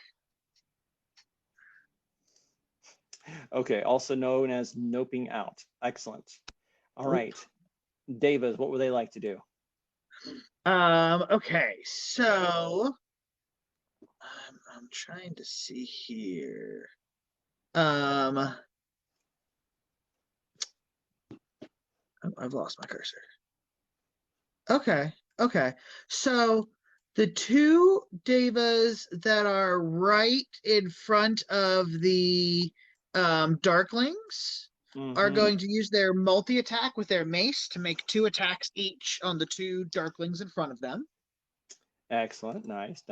Okay, also known as noping out. Excellent. All right, Devas, what would they like to do? Okay, so I'm trying to see here. I've lost my cursor. Okay. So the 2 Devas that are right in front of the Darklings are going to use their multi-attack with their mace to make 2 attacks each on the 2 Darklings in front of them. Excellent. Nice.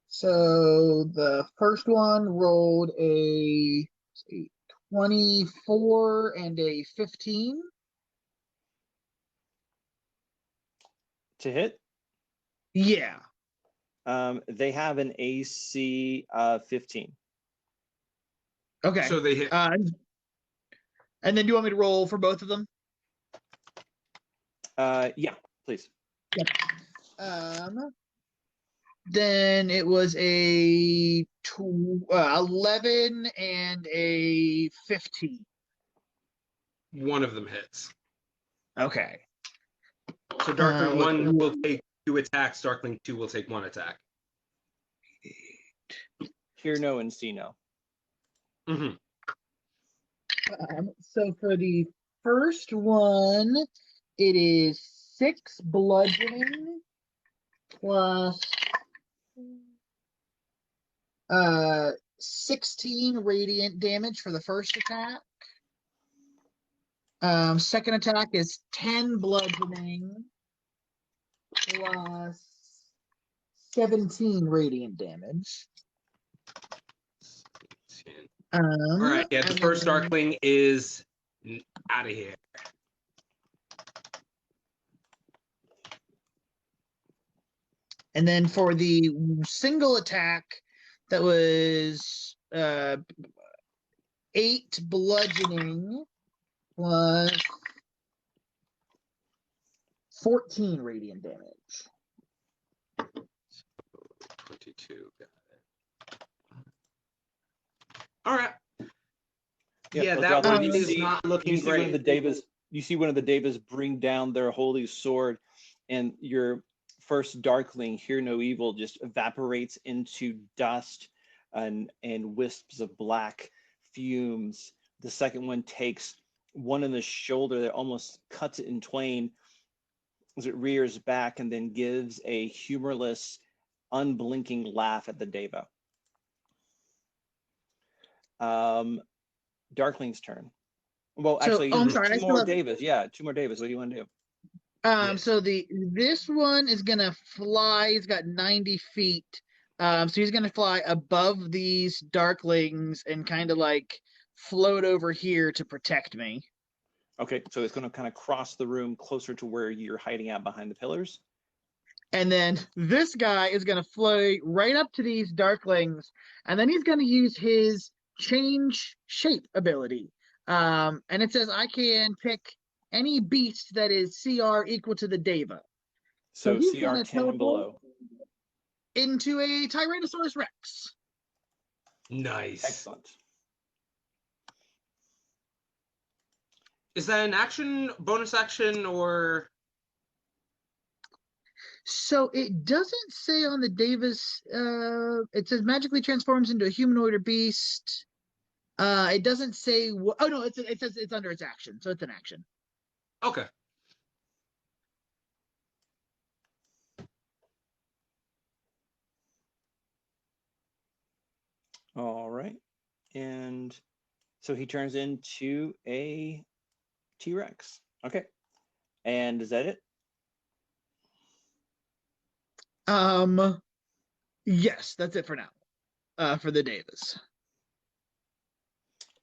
So the first one rolled a 24 and a 15. To hit? Yeah. They have an AC 15. Okay. So they hit. And then do you want me to roll for both of them? Yeah, please. Then it was a 11 and a 15. One of them hits. Okay. So Darkling let's 1 see. will take 2 attacks. Darkling 2 will take 1 attack. Hear no and see no. Mm-hmm. So for the first one, it is 6 bludgeoning plus 16 radiant damage for the first attack. Second attack is 10 bludgeoning plus 17 radiant damage. All right. Yeah, the first Darkling is out of here. And then for the single attack, that was 8 bludgeoning plus 14 radiant damage. 22. Got it. All right. Yeah, that Lothar, one you is see- not You looking see one of the great. Devas. You see one of the Devas bring down their holy sword, and your first Darkling, Hear No Evil, just evaporates into dust and wisps of black fumes. The second one takes one in the shoulder that almost cuts it in twain as it rears back and then gives a humorless, unblinking laugh at the Deva. Darkling's turn. Well, So- actually, I'm sorry, I two still more have- Devas. Yeah, 2 more Devas. What do you want to do? Yeah. So this one is gonna fly. He's got 90 feet. So he's gonna fly above these darklings and kind of like float over here to protect me. Okay, so it's going to kind of cross the room closer to where you're hiding out behind the pillars. And then this guy is gonna fly right up to these darklings, and then he's gonna use his change shape ability. And it says I can pick any beast that is CR equal to the Deva. So he's CR gonna 10 and below. into a Tyrannosaurus Rex. Nice. Excellent. Is that an action, bonus action, or? So it doesn't say on the Davis. It says magically transforms into a humanoid or beast. It doesn't say what. Oh no, it says it's under its action, so it's an action. Okay. All right. And so he turns into a T-Rex. Okay. And is that it? Yes, that's it for now. For the Davis.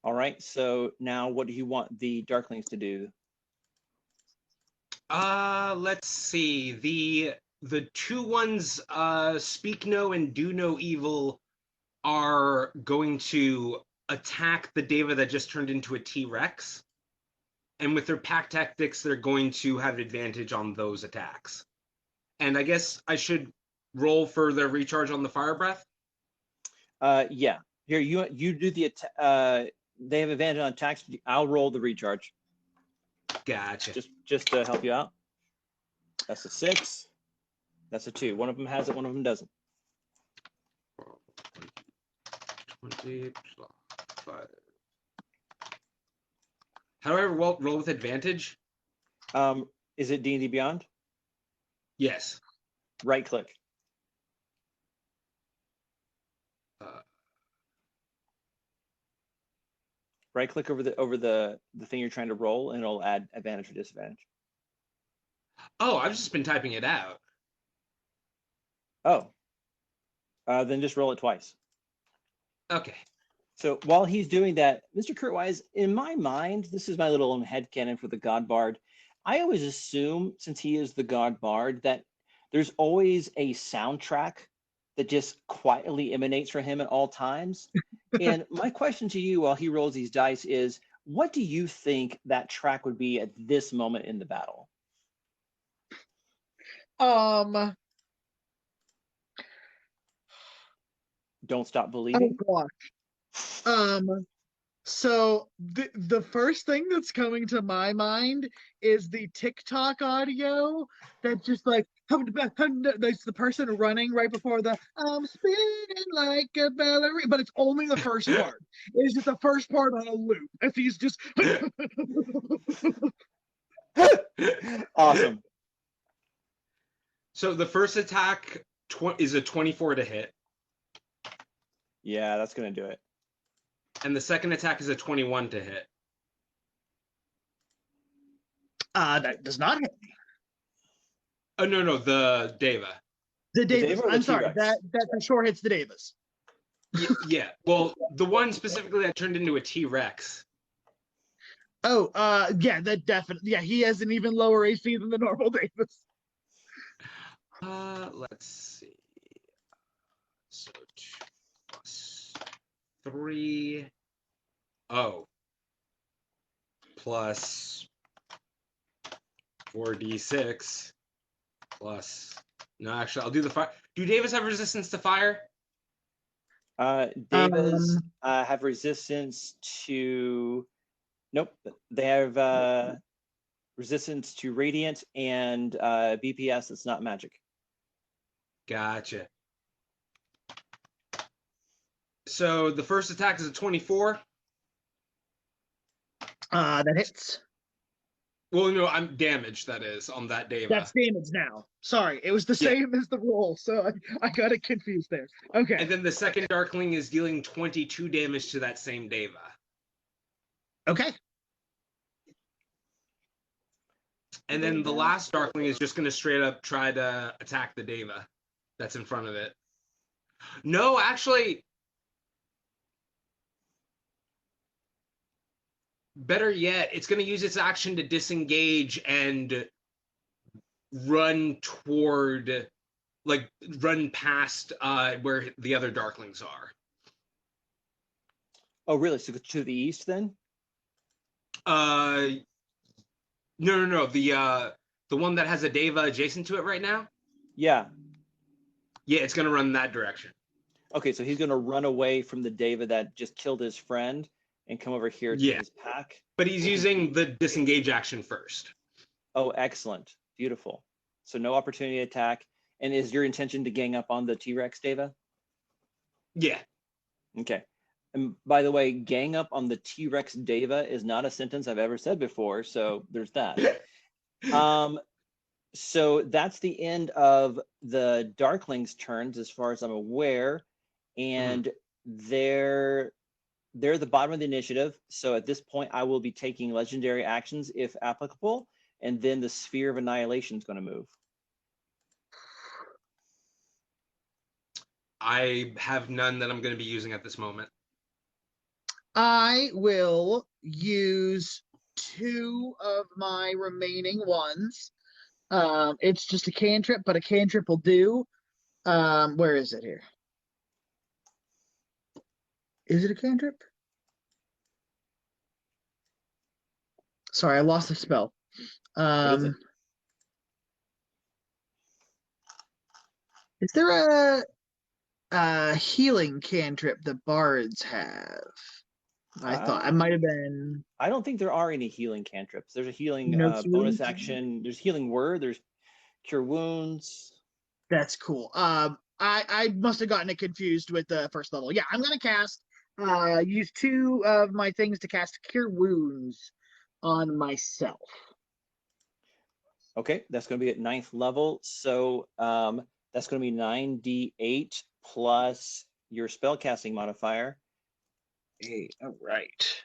All right. So now what do you want the Darklings to do? Let's see. The 2 ones, Speak No and Do No Evil, are going to attack the Deva that just turned into a T-Rex. And with their pack tactics, they're going to have advantage on those attacks. And I guess I should roll for their recharge on the Fire Breath? Yeah. Here, you do the they have advantage on attacks. I'll roll the recharge. Gotcha. Just to help you out. That's a 6. That's a 2. One of them has it, one of them doesn't. 20 plus 5. However, roll with advantage? Is it D&D Beyond? Yes. Right click. Right click over the thing you're trying to roll, and it'll add advantage or disadvantage. Oh, I've just been typing it out. Oh. Then just roll it twice. Okay. So while he's doing that, Mr. Kurtwise, in my mind, this is my little own headcanon for the God Bard. I always assume, since he is the God Bard, that there's always a soundtrack that just quietly emanates from him at all times. And my question to you while he rolls these dice is, what do you think that track would be at this moment in the battle? Um. Don't stop Oh believing. gosh. So the first thing that's coming to my mind is the TikTok audio that just like that's the person running right before the I'm spinning like a ballerina, but it's only the first part. It's just the first part on a loop. If he's just Awesome. So the first attack is a 24 to hit, Yeah, that's gonna do it. and the second attack is a 21 to hit. that does not hit me. Oh no, the Deva. The The Davis. Deva or the I'm sorry, T-Rex? that for sure hits the Davis. Yeah. Well, the one specifically that turned into a T-Rex. Oh, yeah, that definitely. Yeah, he has an even lower AC than the normal Davis. Let's see. So 2 plus 3. Oh. Plus 4d6 plus. No, actually, I'll do the fire. Do Davis have resistance to fire? Devas have resistance to. Nope, they have resistance to radiant and BPS. It's not magic. Gotcha. So the first attack is a 24. That hits. Well, no, I'm damaged. That is on that Deva. That's damage now. Sorry, it was the Yeah. same as the roll, so I got it confused there. Okay. And then the second Darkling is dealing 22 damage to that same Deva. Okay. And then the last Darkling is just going to straight up try to attack the Deva that's in front of it. No, actually, better yet, it's going to use its action to disengage and run toward, like, run past where the other Darklings are. Oh, really? So to the east then? No. The one that has a Deva adjacent to it right now? Yeah. Yeah, it's going to run that direction. Okay, so he's going to run away from the Deva that just killed his friend and come over here to his pack. But he's using the disengage action first. Oh, excellent. Beautiful. So no opportunity attack. And is your intention to gang up on the T-Rex Deva? Yeah. Okay. And by the way, gang up on the T-Rex Deva is not a sentence I've ever said before, so there's that. So that's the end of the Darkling's turns as far as I'm aware. And they're the bottom of the initiative. So at this point, I will be taking legendary actions if applicable, and then the Sphere of Annihilation is going to move. I have none that I'm going to be using at this moment. I will use 2 of my remaining ones. It's just a cantrip, but a cantrip will do. Where is it here? Is it a cantrip? Sorry, I lost the spell. What is it? Is there a healing cantrip that bards have? I thought I might have been. I don't think there are any healing cantrips. There's a healing No bonus healing action. There's healing word. There's cure wounds. That's cool. I must have gotten it confused with the first level. Yeah, I'm gonna cast. Use 2 of my things to cast Cure Wounds on myself. Okay, that's going to be at 9th level. So that's going to be 9d8 plus your spellcasting modifier. All right.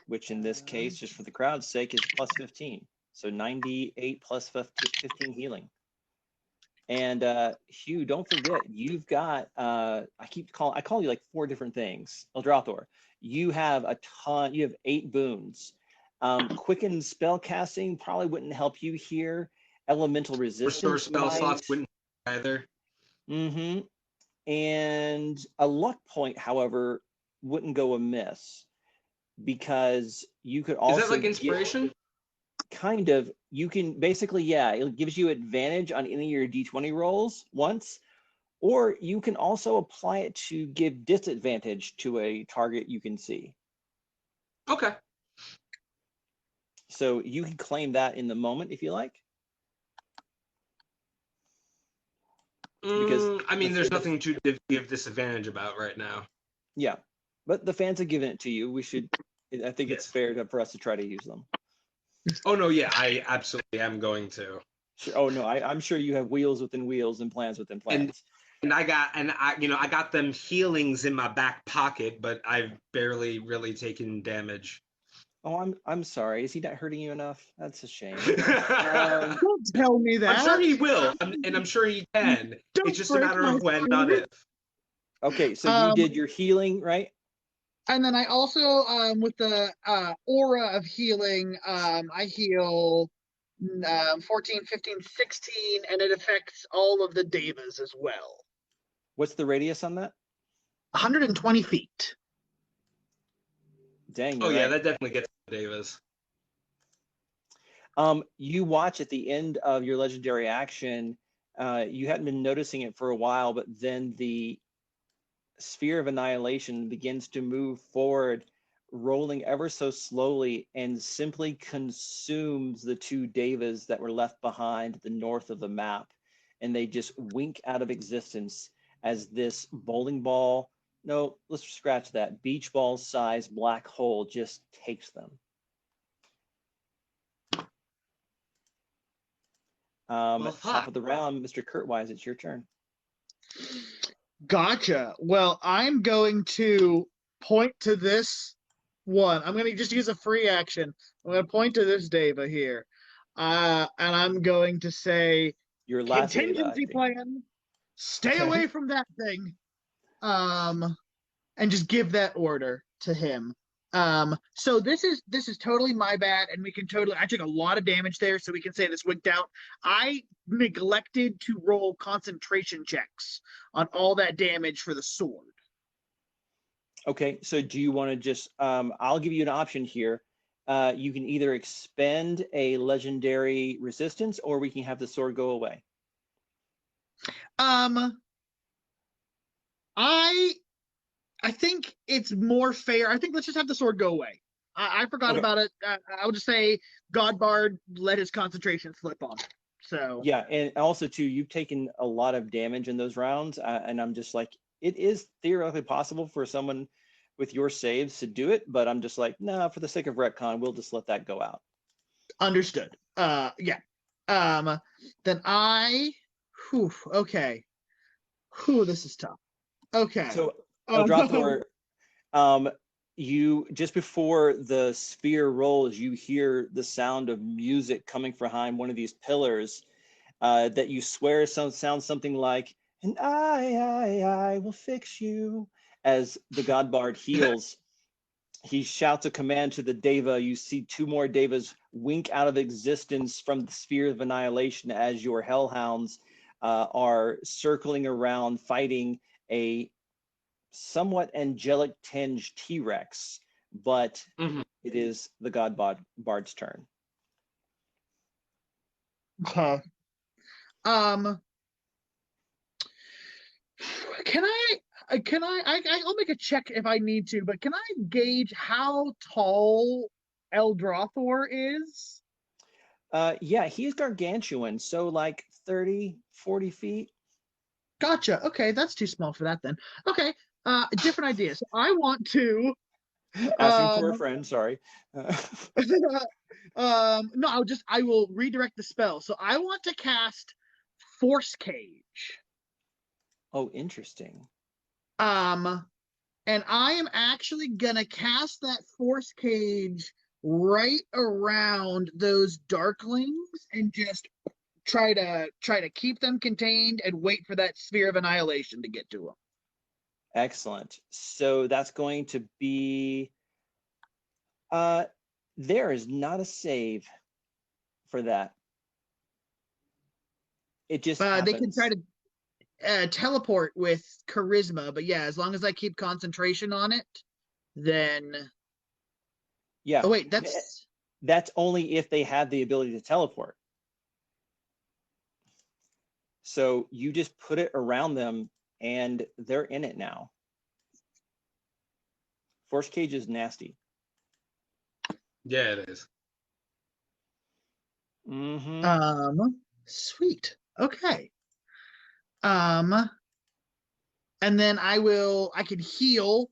Which in this case, just for the crowd's sake, is plus 15. So 9d8 plus 15 healing. And Hugh, don't forget, you've got I call you like 4 different things. Eldrathor, you have a ton. You have 8 boons. Quicken spell casting probably wouldn't help you here. Elemental resistance. Restore spell slots wouldn't either. And a luck point, however, wouldn't go amiss because you could Is that also like get inspiration? kind of, you can basically, yeah, it gives you advantage on any of your d20 rolls once, or you can also apply it to give disadvantage to a target you can see. Okay. So you can claim that in the moment if you like. Because I mean, there's nothing to give disadvantage about right now. yeah, but the fans have given it to you. I think it's Yes. fair for us to try to use them. Oh no, yeah, I absolutely am going to. Sure. Oh no, I'm sure you have wheels within wheels and plans within plans. And I got them healings in my back pocket, but I've barely really taken damage. Oh, I'm sorry. Is he not hurting you enough? That's a shame. Don't tell me that. I'm sure he will, and I'm sure he can. Don't It's just a break matter my of when, not spirit. if. Okay, so you did your healing, right? And then I also, with the aura of healing, I heal 14, 15, 16, and it affects all of the devas as well. What's the radius on that? 120 feet. Dang. Oh you're yeah, right. that definitely gets Davis. You watch at the end of your legendary action. You hadn't been noticing it for a while, but then the sphere of annihilation begins to move forward, rolling ever so slowly, and simply consumes the two devas that were left behind at the north of the map. And they just wink out of existence as this bowling ball, no, let's scratch that, beach ball size black hole just takes them. Top of the round, Mr. Kurtwise, it's your turn. Gotcha. Well, I'm going to point to this one. I'm going to just use a free action. I'm going to point to this Deva here. And I'm going to say, Your last Deva, I contingency think. plan, stay Okay. away from that thing. And just give that order to him. So this is totally my bad, and I took a lot of damage there, so we can say this winked out. I neglected to roll concentration checks on all that damage for the sword. Okay, so do you want to just, I'll give you an option here. You can either expend a legendary resistance, or we can have the sword go away. I think it's more fair. I think let's just have the sword go away. I forgot about it. I would just say Godbard let his concentration slip on it. So yeah, and also too, you've taken a lot of damage in those rounds, and I'm just like, it is theoretically possible for someone with your saves to do it, but I'm just like, nah, for the sake of retcon, we'll just let that go out. Understood. Yeah. Then okay. This is tough. Okay. So Eldrathor, you just before the sphere rolls, you hear the sound of music coming from behind one of these pillars that you swear sounds something like, and I will fix you. As the Godbard heals, he shouts a command to the Deva. You see two more Devas wink out of existence from the sphere of annihilation as your hellhounds are circling around fighting a somewhat angelic tinged T-Rex, but it is the Godbard's turn. Okay. I'll make a check if I need to, but can I gauge how tall Eldrathor is? Yeah, he's gargantuan, so like 30, 40 feet. Gotcha. Okay, that's too small for that then. Okay, different idea. So I want to asking for a friend, sorry. No, I will redirect the spell. So I want to cast Force Cage. Oh, interesting. And I am actually gonna cast that Force Cage right around those Darklings and just try to keep them contained and wait for that Sphere of Annihilation to get to them. Excellent. So that's going to be there is not a save for that. It just happens. They can try to teleport with charisma, but yeah, as long as I keep concentration on it, then Yeah. oh wait, That's only if they have the ability to teleport. So you just put it around them and they're in it now. Force cage is nasty. Yeah, it is. Sweet. Okay. And then I can heal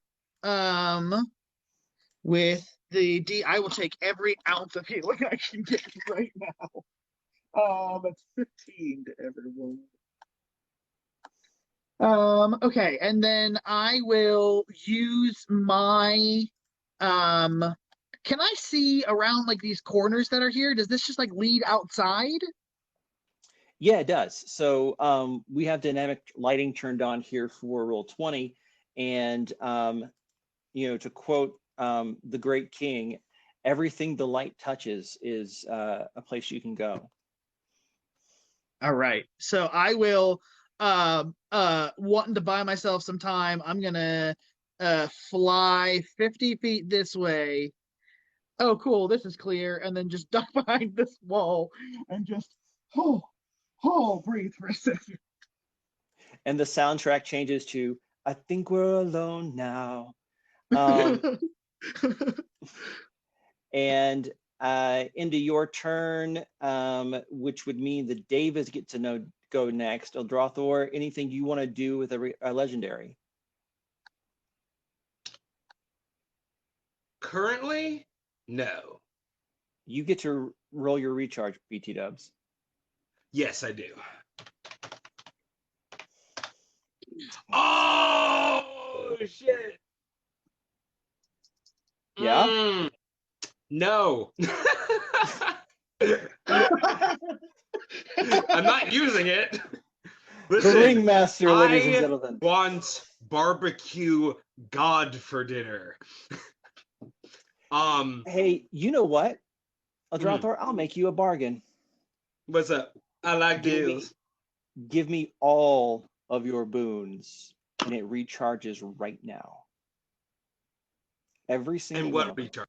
with the D. I will take every ounce of healing I can get right now. It's 15 to everyone. Okay, and then I will use my can I see around like these corners that are here? Does this just like lead outside? Yeah, it does. So we have dynamic lighting turned on here for roll 20. And, to quote the great king, everything the light touches is a place you can go. All right. So I will, wanting to buy myself some time, I'm going to fly 50 feet this way. Oh, cool. This is clear. And then just duck behind this wall and just, breathe for a second. And the soundtrack changes to I think we're alone now. And into your turn, which would mean the Davis get to go next. Eldrathor, anything you want to do with a legendary? Currently, no. You get to roll your recharge, BT Dubs. Yes, I do. Oh shit! Yeah. No. I'm not using it. Listen, the Ringmaster, ladies and I gentlemen. want barbecue God for dinner. Hey, you know what? Eldrathor, I'll make you a bargain. What's up? I like deals. Give me all of your boons, and it recharges right now. Every single And one. what recharge?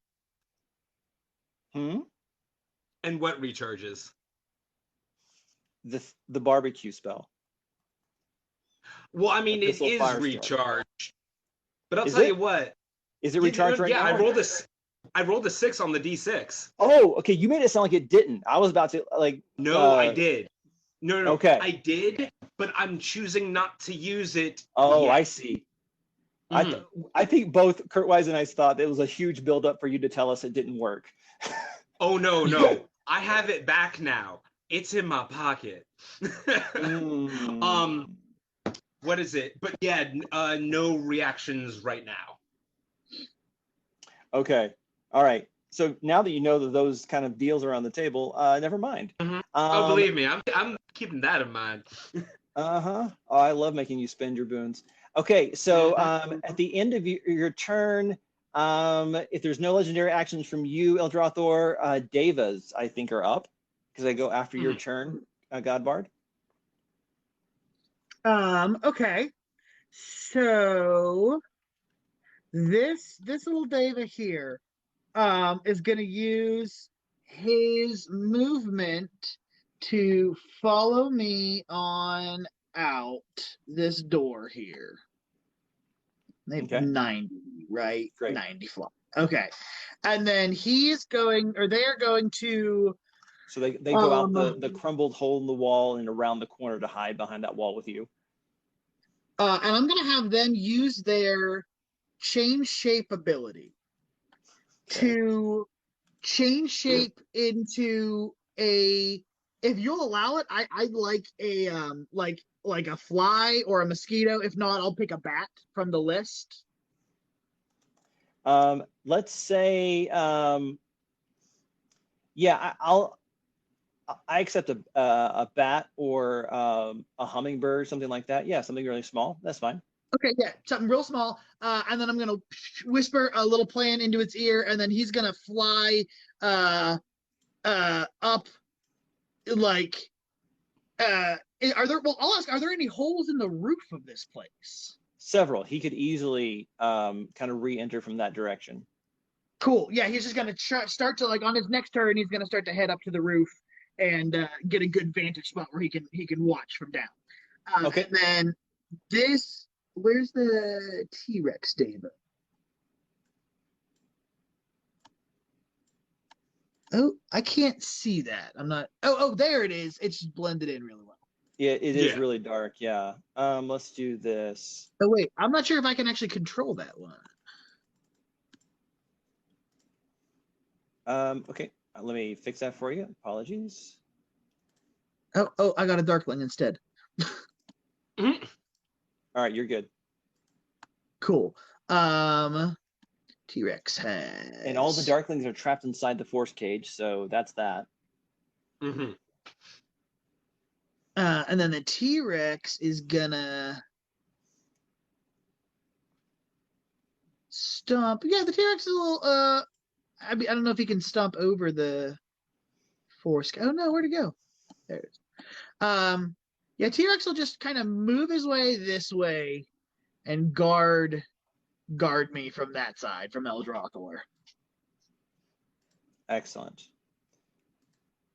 Hmm? And what recharges? The barbecue spell. Well, I mean, it is Firestorm. recharged. But I'll Is tell it? you what. Is it recharged right now? Yeah, I rolled a 6 on the D6. Oh, okay. You made it sound like it didn't. I was about to No, I did. No. Okay. I did, but I'm choosing not to use it. Oh, yet. I see. I think both Kurt Wise and I thought it was a huge buildup for you to tell us it didn't work. Oh no. I have it back now. It's in my pocket. What is it? But yeah, no reactions right now. Okay. All right. So now that you know that those kind of deals are on the table, never mind. Oh, believe me, I'm keeping that in mind. Oh, I love making you spend your boons. Okay, so at the end of your turn, if there's no legendary actions from you, Eldrathor, Devas, I think, are up because they go after your turn, Godbard. Okay. So this little Deva here is going to use his movement to follow me on out this door here. They have 90, right? Great. 90 fly. Okay. And then they're going to. So they go out the crumbled hole in the wall and around the corner to hide behind that wall with you. And I'm going to have them use their change shape ability to change shape into a. If you'll allow it, I'd like a like a fly or a mosquito. If not, I'll pick a bat from the list. Let's say, I accept a bat or a hummingbird, something like that. Yeah, something really small. That's fine. Okay, yeah, something real small. And then I'm gonna whisper a little plan into its ear, and then he's gonna fly up like Are there? Well, I'll ask. Are there any holes in the roof of this place? Several. He could easily kind of re-enter from that direction. Cool. Yeah, he's just gonna start to like on his next turn. He's gonna start to head up to the roof and get a good vantage spot where he can watch from down. Okay. And then this. Where's the T-Rex, David? Oh, I can't see that. I'm not. Oh, there it is. It's just blended in really well. Yeah, it is Yeah. really dark. Yeah. Let's do this. Oh wait, I'm not sure if I can actually control that one. Okay. Let me fix that for you. Apologies. Oh, I got a Darkling instead. All right, you're good. Cool. T-Rex has. And all the Darklings are trapped inside the Force cage, so that's that. Mm-hmm. And then the T-Rex is gonna stomp. Yeah, the T-Rex is a little. I don't know if he can stomp over the Force. Oh no, where'd it go? There it is. Yeah, T-Rex will just kind of move his way this way and guard me from that side, from Eldrathor. Excellent.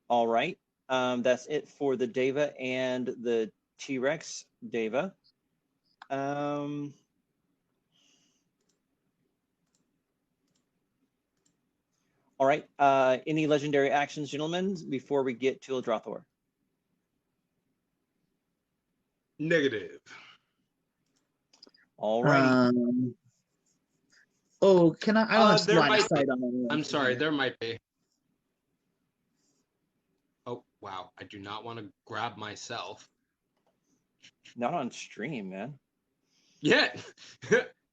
All right. That's it for the Deva and the T-Rex. Deva. All right. Any legendary actions, gentlemen, before we get to Eldrathor? Negative. All right. Oh, can I? I don't have There line of might be. sight on anyone. I'm sorry, there might be. Oh, wow. I do not want to grab myself. Not on stream, man. Yeah.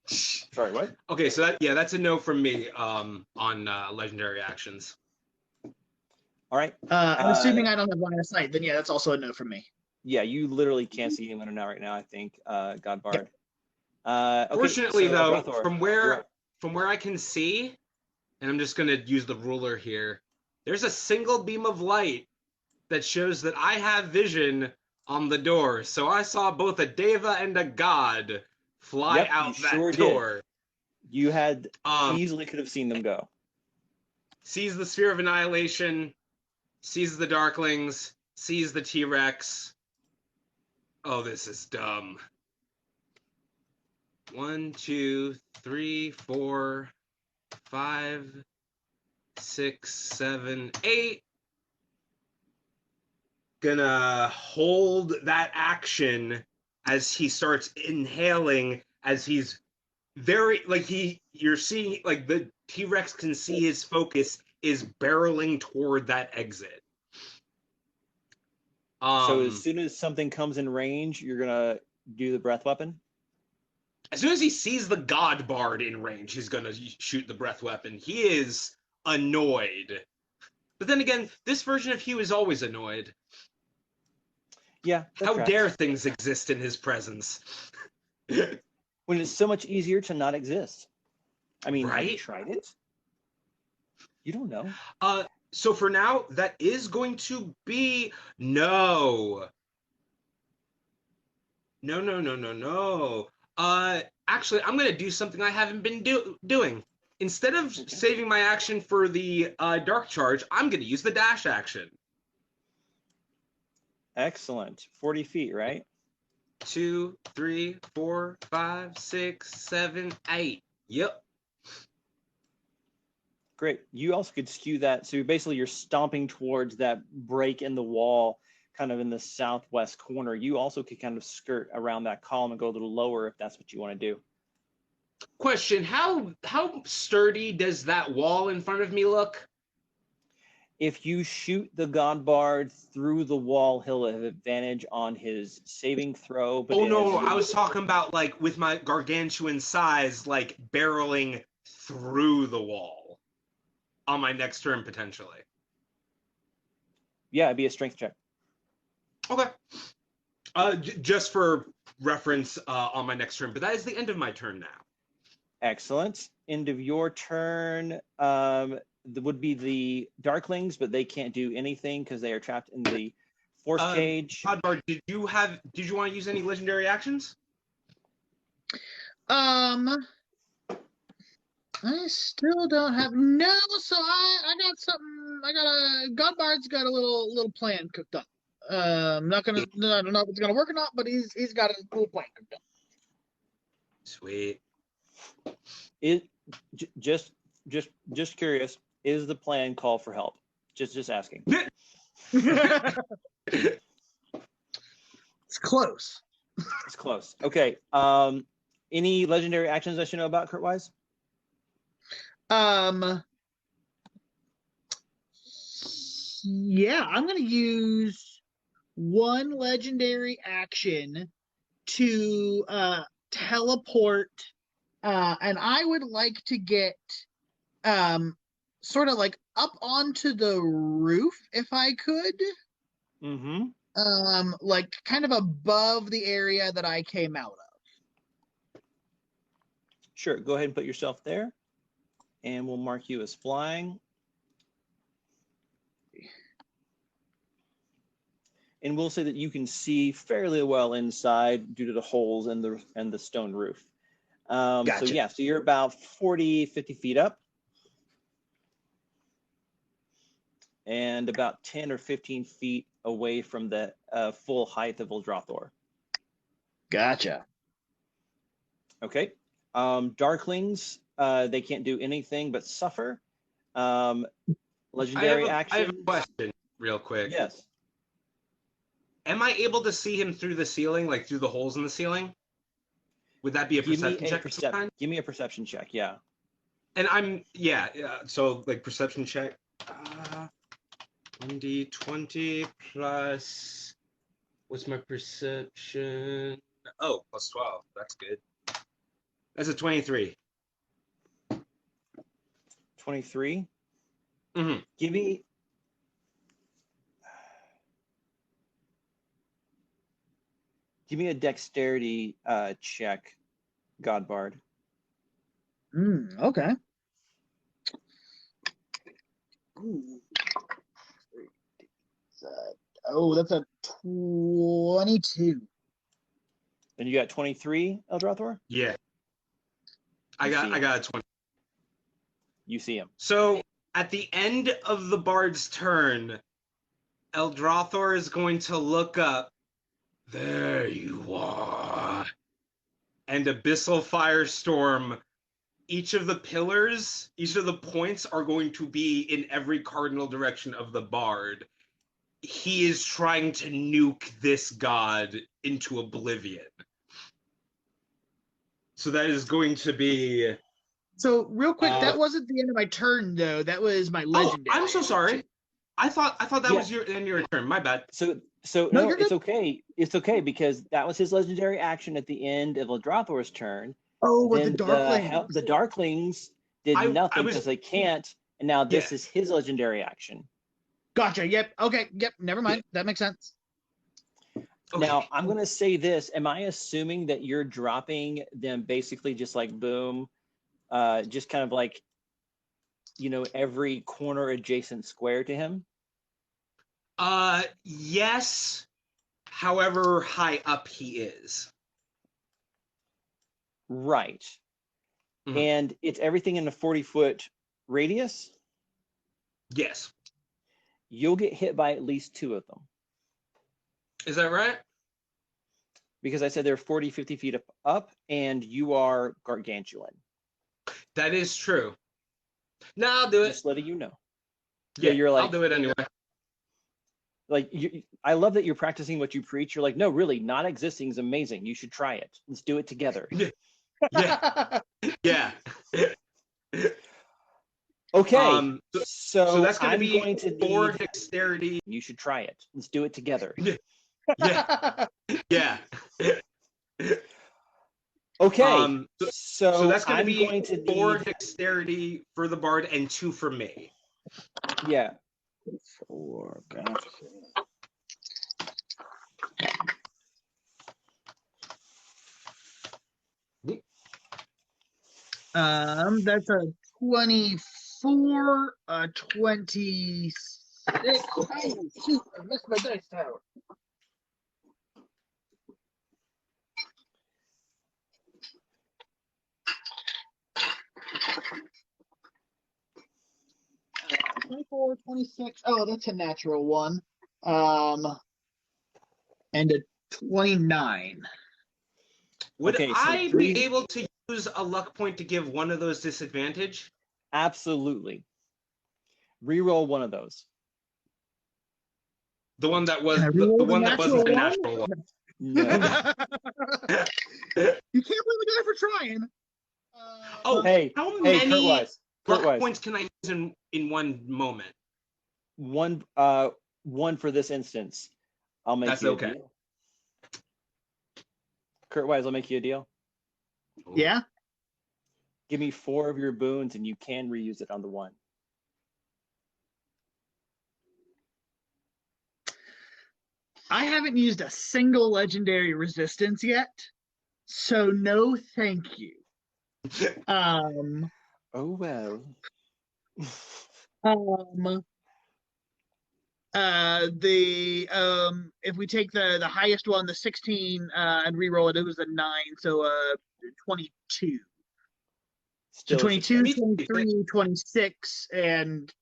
Sorry, what? Okay, so that's a no from me on legendary actions. All right. I'm assuming I don't have line of sight. Then yeah, that's also a no from me. Yeah, you literally can't see anyone right now, I think, Godbard. Okay, Fortunately, so though, Eldrathor, from you're where up. I can see, and I'm just gonna use the ruler here, there's a single beam of light that shows that I have vision on the door. So I saw both a Deva and a god fly Yep, out you that sure did. door. You had Um, easily could have seen them go. Sees the Sphere of Annihilation, sees the Darklings, sees the T-Rex. Oh, this is dumb. 1, 2, 3, 4, 5, 6, 7, 8. Gonna hold that action as he starts inhaling, as he's very you're seeing like the T-Rex can see his focus is barreling toward that exit. So as soon as something comes in range, you're gonna do the breath weapon. As soon as he sees the God Bard in range, he's gonna shoot the breath weapon. He is annoyed. But then again, this version of Hugh is always annoyed. Yeah. How tracks. dare things exist in his presence? When it's so much easier to not exist. I mean, have you Right? tried it? You don't know. So for now, that is going to be no. No. Actually, I'm gonna do something I haven't been doing. Instead of saving my action for the Dark Charge, I'm gonna use the dash action. Excellent. 40 feet, right? 2, 3, 4, 5, 6, 7, 8. Yep. Great. You also could skew that. So basically you're stomping towards that break in the wall, kind of in the southwest corner. You also could kind of skirt around that column and go a little lower if that's what you want to do. Question: How sturdy does that wall in front of me look? If you shoot the God Bard through the wall, he'll have advantage on his saving throw. But No, I was talking about like with my gargantuan size, like barreling through the wall on my next turn potentially. Yeah, it'd be a strength check. Okay. Just for reference on my next turn, but that is the end of my turn now. Excellent. End of your turn would be the Darklings, but they can't do anything because they are trapped in the Force Cage. Podbar, did you want to use any legendary actions? I still don't have no. So I got something. Godbard's got a little plan cooked up. Not gonna. I don't know if it's gonna work or not, but he's got a little plan cooked up. Sweet. Just curious. Is the plan call for help? Just asking. It's close. It's close. Okay. Any legendary actions I should know about, Kurtwise? Yeah, I'm gonna use one legendary action to teleport, and I would like to get sort of like up onto the roof if I could. Mm-hmm. Like kind of above the area that I came out of. Sure. Go ahead and put yourself there, and we'll mark you as flying. And we'll say that you can see fairly well inside due to the holes in the stone roof. Gotcha. So yeah, so you're about 40, 50 feet up. And about 10 or 15 feet away from the full height of Eldrathor. Gotcha. Okay. Darklings, they can't do anything but suffer. Legendary action. I have a question real quick. Yes. Am I able to see him through the ceiling, like through the holes in the ceiling? Would that be a perception check of some kind? Give me a perception check, yeah. And so like perception check. 1d20 plus, what's my perception? Oh, plus 12. That's good. That's a 23. 23? Mm-hmm. Give me a dexterity check, Godbard. Okay. Ooh. That's a 22. And you got 23, Eldrathor? Yeah. I got a 20. You see him. So at the end of the bard's turn, Eldrathor is going to look up. There you are. And Abyssal Firestorm. Each of the pillars, each of the points are going to be in every cardinal direction of the bard. He is trying to nuke this god into oblivion. So that is going to be... So real quick, that wasn't the end of my turn though. That was my legendary. Oh, I'm so sorry. I thought that was the end of your turn. My bad. So No, it's okay. It's okay because that was his legendary action at the end of Eldrathor's turn. Oh, with Then the Darklings. the Darklings did nothing because they can't, and now this is his legendary action. Gotcha. Yep. Okay. Yep. Never mind. That makes sense. Okay. Now, I'm going to say this. Am I assuming that you're dropping them basically just like boom, just kind of like, every corner adjacent square to him? Yes. However high up he is. Right. Mhm. And it's everything in a 40-foot radius? Yes. You'll get hit by at least 2 of them. Is that right? Because I said they're 40, 50 feet up, and you are gargantuan. That is true. No, I'll do it. Just letting you know. Yeah, you're like, I'll do it anyway. Like, I love that you're practicing what you preach. You're like, no, really, not existing is amazing. You should try it. Let's do it together. Yeah. Yeah. Okay. So that's I'm going to be 4 need- dexterity. You should try it. Let's do it together. Yeah. Yeah. Okay. So that's going I'm to be going to 4 need, dexterity for the bard and 2 for me. yeah. 4. That's a 24, 26. Oh, shoot, I missed my dice tower. 24, 26. Oh, that's a natural one. And a 29. Would Okay, so I three- be able to use a luck point to give one of those disadvantage? Absolutely. Reroll one of those. The one that was Can I the reroll the one that wasn't a natural natural one. No. You can't blame the guy for trying. Oh, Hey, how hey, many Kurtwise. luck Kurtwise. points can I use in one moment? One for this instance. I'll make That's you okay. a deal. Kurtwise, I'll make you a deal. Yeah. Give me 4 of your boons and you can reuse it on the one. I haven't used a single legendary resistance yet, so no thank you. Oh well. If we take the highest one, the 16, and re-roll it was a 9, so 22. Still So a 22, success. 23, 26, and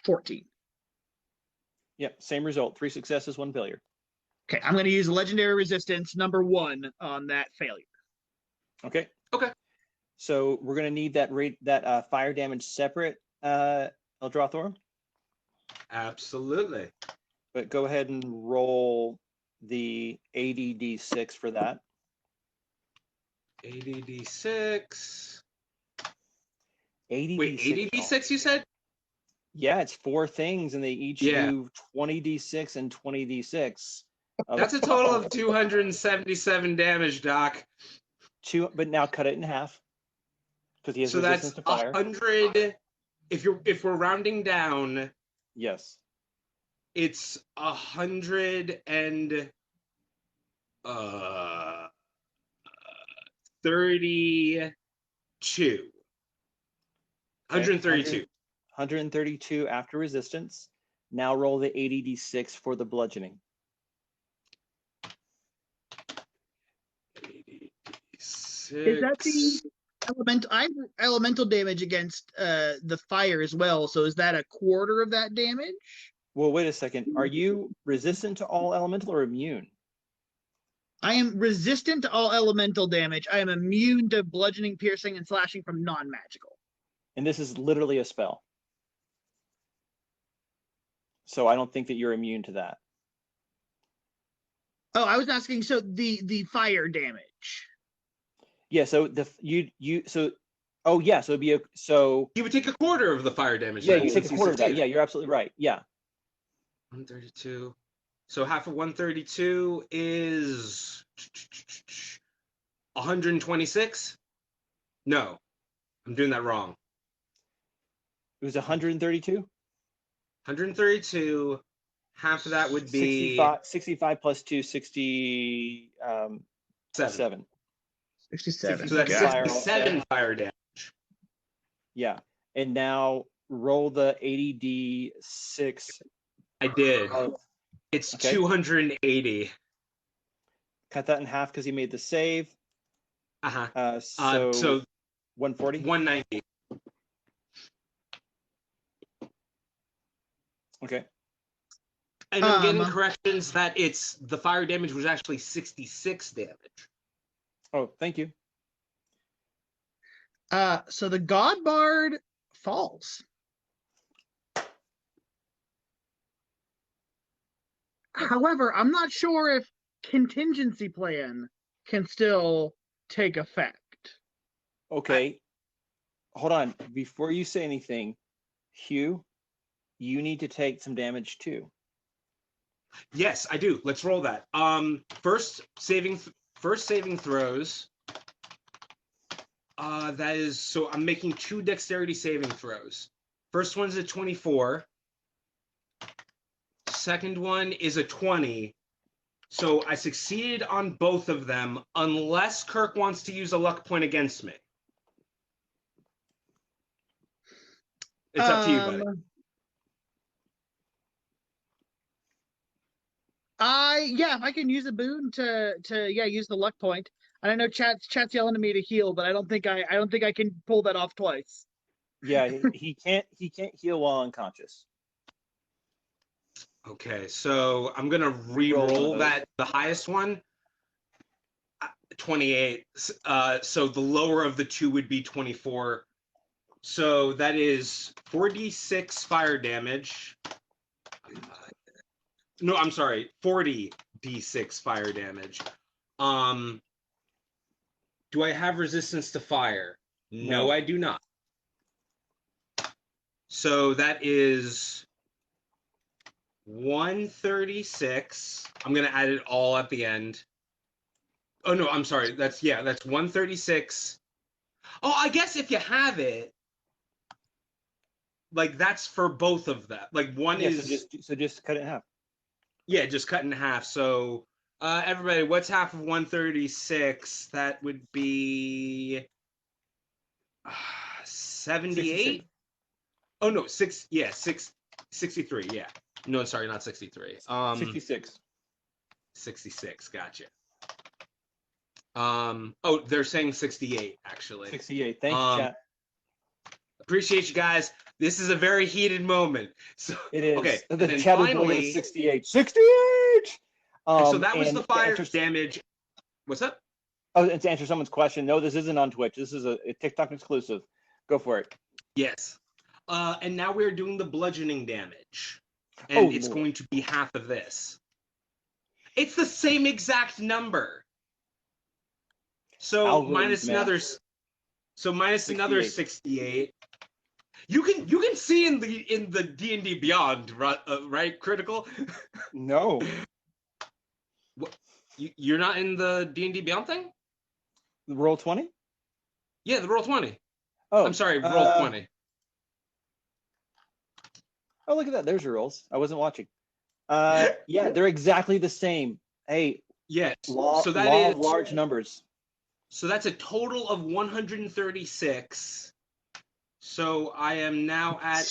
14. Yep, same result. 3 successes, 1 failure. Okay, I'm going to use legendary resistance number 1 on that failure. Okay. Okay. So we're gonna need that fire damage separate, Eldrathor. Absolutely. But go ahead and roll the 80d6 for that. 80d6. 80d6. Wait, 80d6 you said? Yeah, it's 4 things, and they each Yeah. do 20d6 and 20d6. That's a total of 277 damage, Doc. But now cut it in half because he has So resistance that's to fire. 100. If we're rounding down, Yes. it's 132. 132. 132 after resistance. Now roll the 80d6 for the bludgeoning. 86. Is that the elemental? I have elemental damage against the fire as well. So is that a quarter of that damage? Well, wait a second. Are you resistant to all elemental or immune? I am resistant to all elemental damage. I am immune to bludgeoning, piercing, and slashing from non-magical. And this is literally a spell. So I don't think that you're immune to that. Oh, I was asking. So the fire damage. Yeah. So oh yeah. So it'd be so. You would take a quarter of the fire damage. Yeah, then, you take a since quarter of that. succeeded. Yeah, you're absolutely right. Yeah. 132. So half of 132 is 126. No, I'm doing that wrong. It was 132. 132. Half of that would be 65 plus 2, 67. 67. So that's Fire. 67 fire damage. Yeah. And now roll the 80d6. I did. Of, It's okay. 280. Cut that in half because he made the save. Uh-huh. So 140. 190. Okay. And I'm getting corrections that the fire damage was actually 66 damage. Oh, thank you. So the God Bard falls. However, I'm not sure if contingency plan can still take effect. Okay. Hold on. Before you say anything, Hugh, you need to take some damage too. Yes, I do. Let's roll that. First saving throws. That is so I'm making 2 dexterity saving throws. First one's a 24. Second one is a 20. So I succeeded on both of them, unless Kirk wants to use a luck point against me. It's up to you, buddy. If I can use a boon to use the luck point. And I know chat's yelling at me to heal, but I don't think I can pull that off twice. Yeah, he can't heal while unconscious. Okay, so I'm gonna Re-roll one of re-roll those. that the highest one. 28. So the lower of the two would be 24. So that is 4d6 fire damage. No, I'm sorry, 40d6 fire damage. Um, do I have resistance to fire? No, No. I do not. So that is 136. I'm gonna add it all at the end. Oh no, I'm sorry. That's 136. Oh, I guess if you have it, like that's for both of them. Like one Yeah, is so just cut it in half. just cut in half. So everybody, what's half of 136? That would be 78. 66. Oh no, 63. Yeah. No, sorry, not 63. 66. 66. Gotcha. Oh, they're saying 68 actually. 68. Thank you, chat. Appreciate you guys. This is a very heated moment. So It is. okay. The And then chat is going finally, to 68. 68! so that was and the fire to answer, damage. What's up? oh, and to answer someone's question, no, this isn't on Twitch. This is a TikTok exclusive. Go for it. Yes. And now we're doing the bludgeoning damage. And it's Lord. going to be half of this. It's the same exact number. So Algorithms, minus man. another 68. 68. You can see in the D&D Beyond, right? Critical. No. What? You're not in the D&D Beyond thing? Roll 20? Yeah, the roll 20. Oh, I'm sorry, roll 20. Oh, look at that. There's your rolls. I wasn't watching. Yeah, they're exactly the same. Hey, Yes. law So that of is large numbers. So that's a total of 136. So I am now at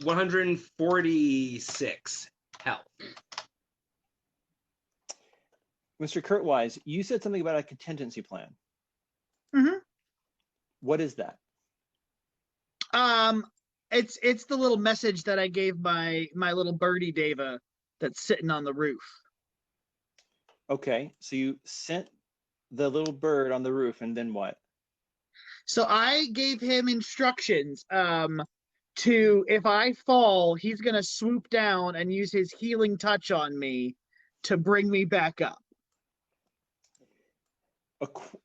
146 health. Mr. Kurtwise, you said something about a contingency plan. Mm-hmm. What is that? It's the little message that I gave my little birdie Deva that's sitting on the roof. Okay, so you sent the little bird on the roof, and then what? So I gave him instructions to, if I fall, he's gonna swoop down and use his healing touch on me to bring me back up.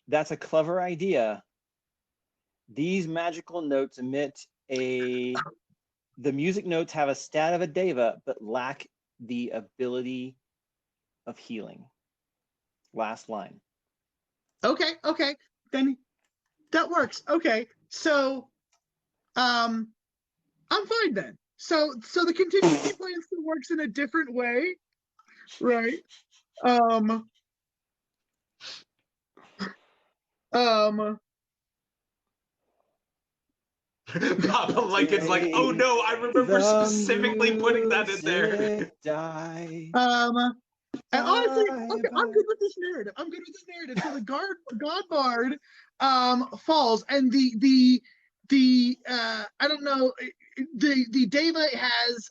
That's a clever idea. These magical notes emit the music notes have a stat of a Deva, but lack the ability of healing. Last line. Okay, then that works. Okay, so I'm fine then. So the contingency plan still works in a different way, right? Papa Lincoln's like, oh no, I remember specifically putting that in there. Die. And honestly, okay, I'm good with this narrative. So the God Bard falls, and the I don't know, the Deva has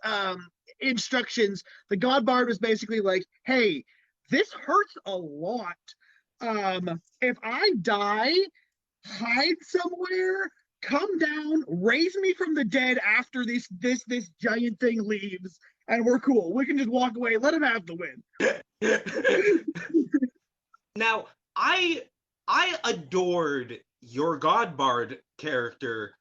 instructions. The God Bard was basically like, hey, this hurts a lot. If I die, hide somewhere, come down, raise me from the dead after this giant thing leaves, and we're cool. We can just walk away. Let him have the win. Now, I adored your God Bard character,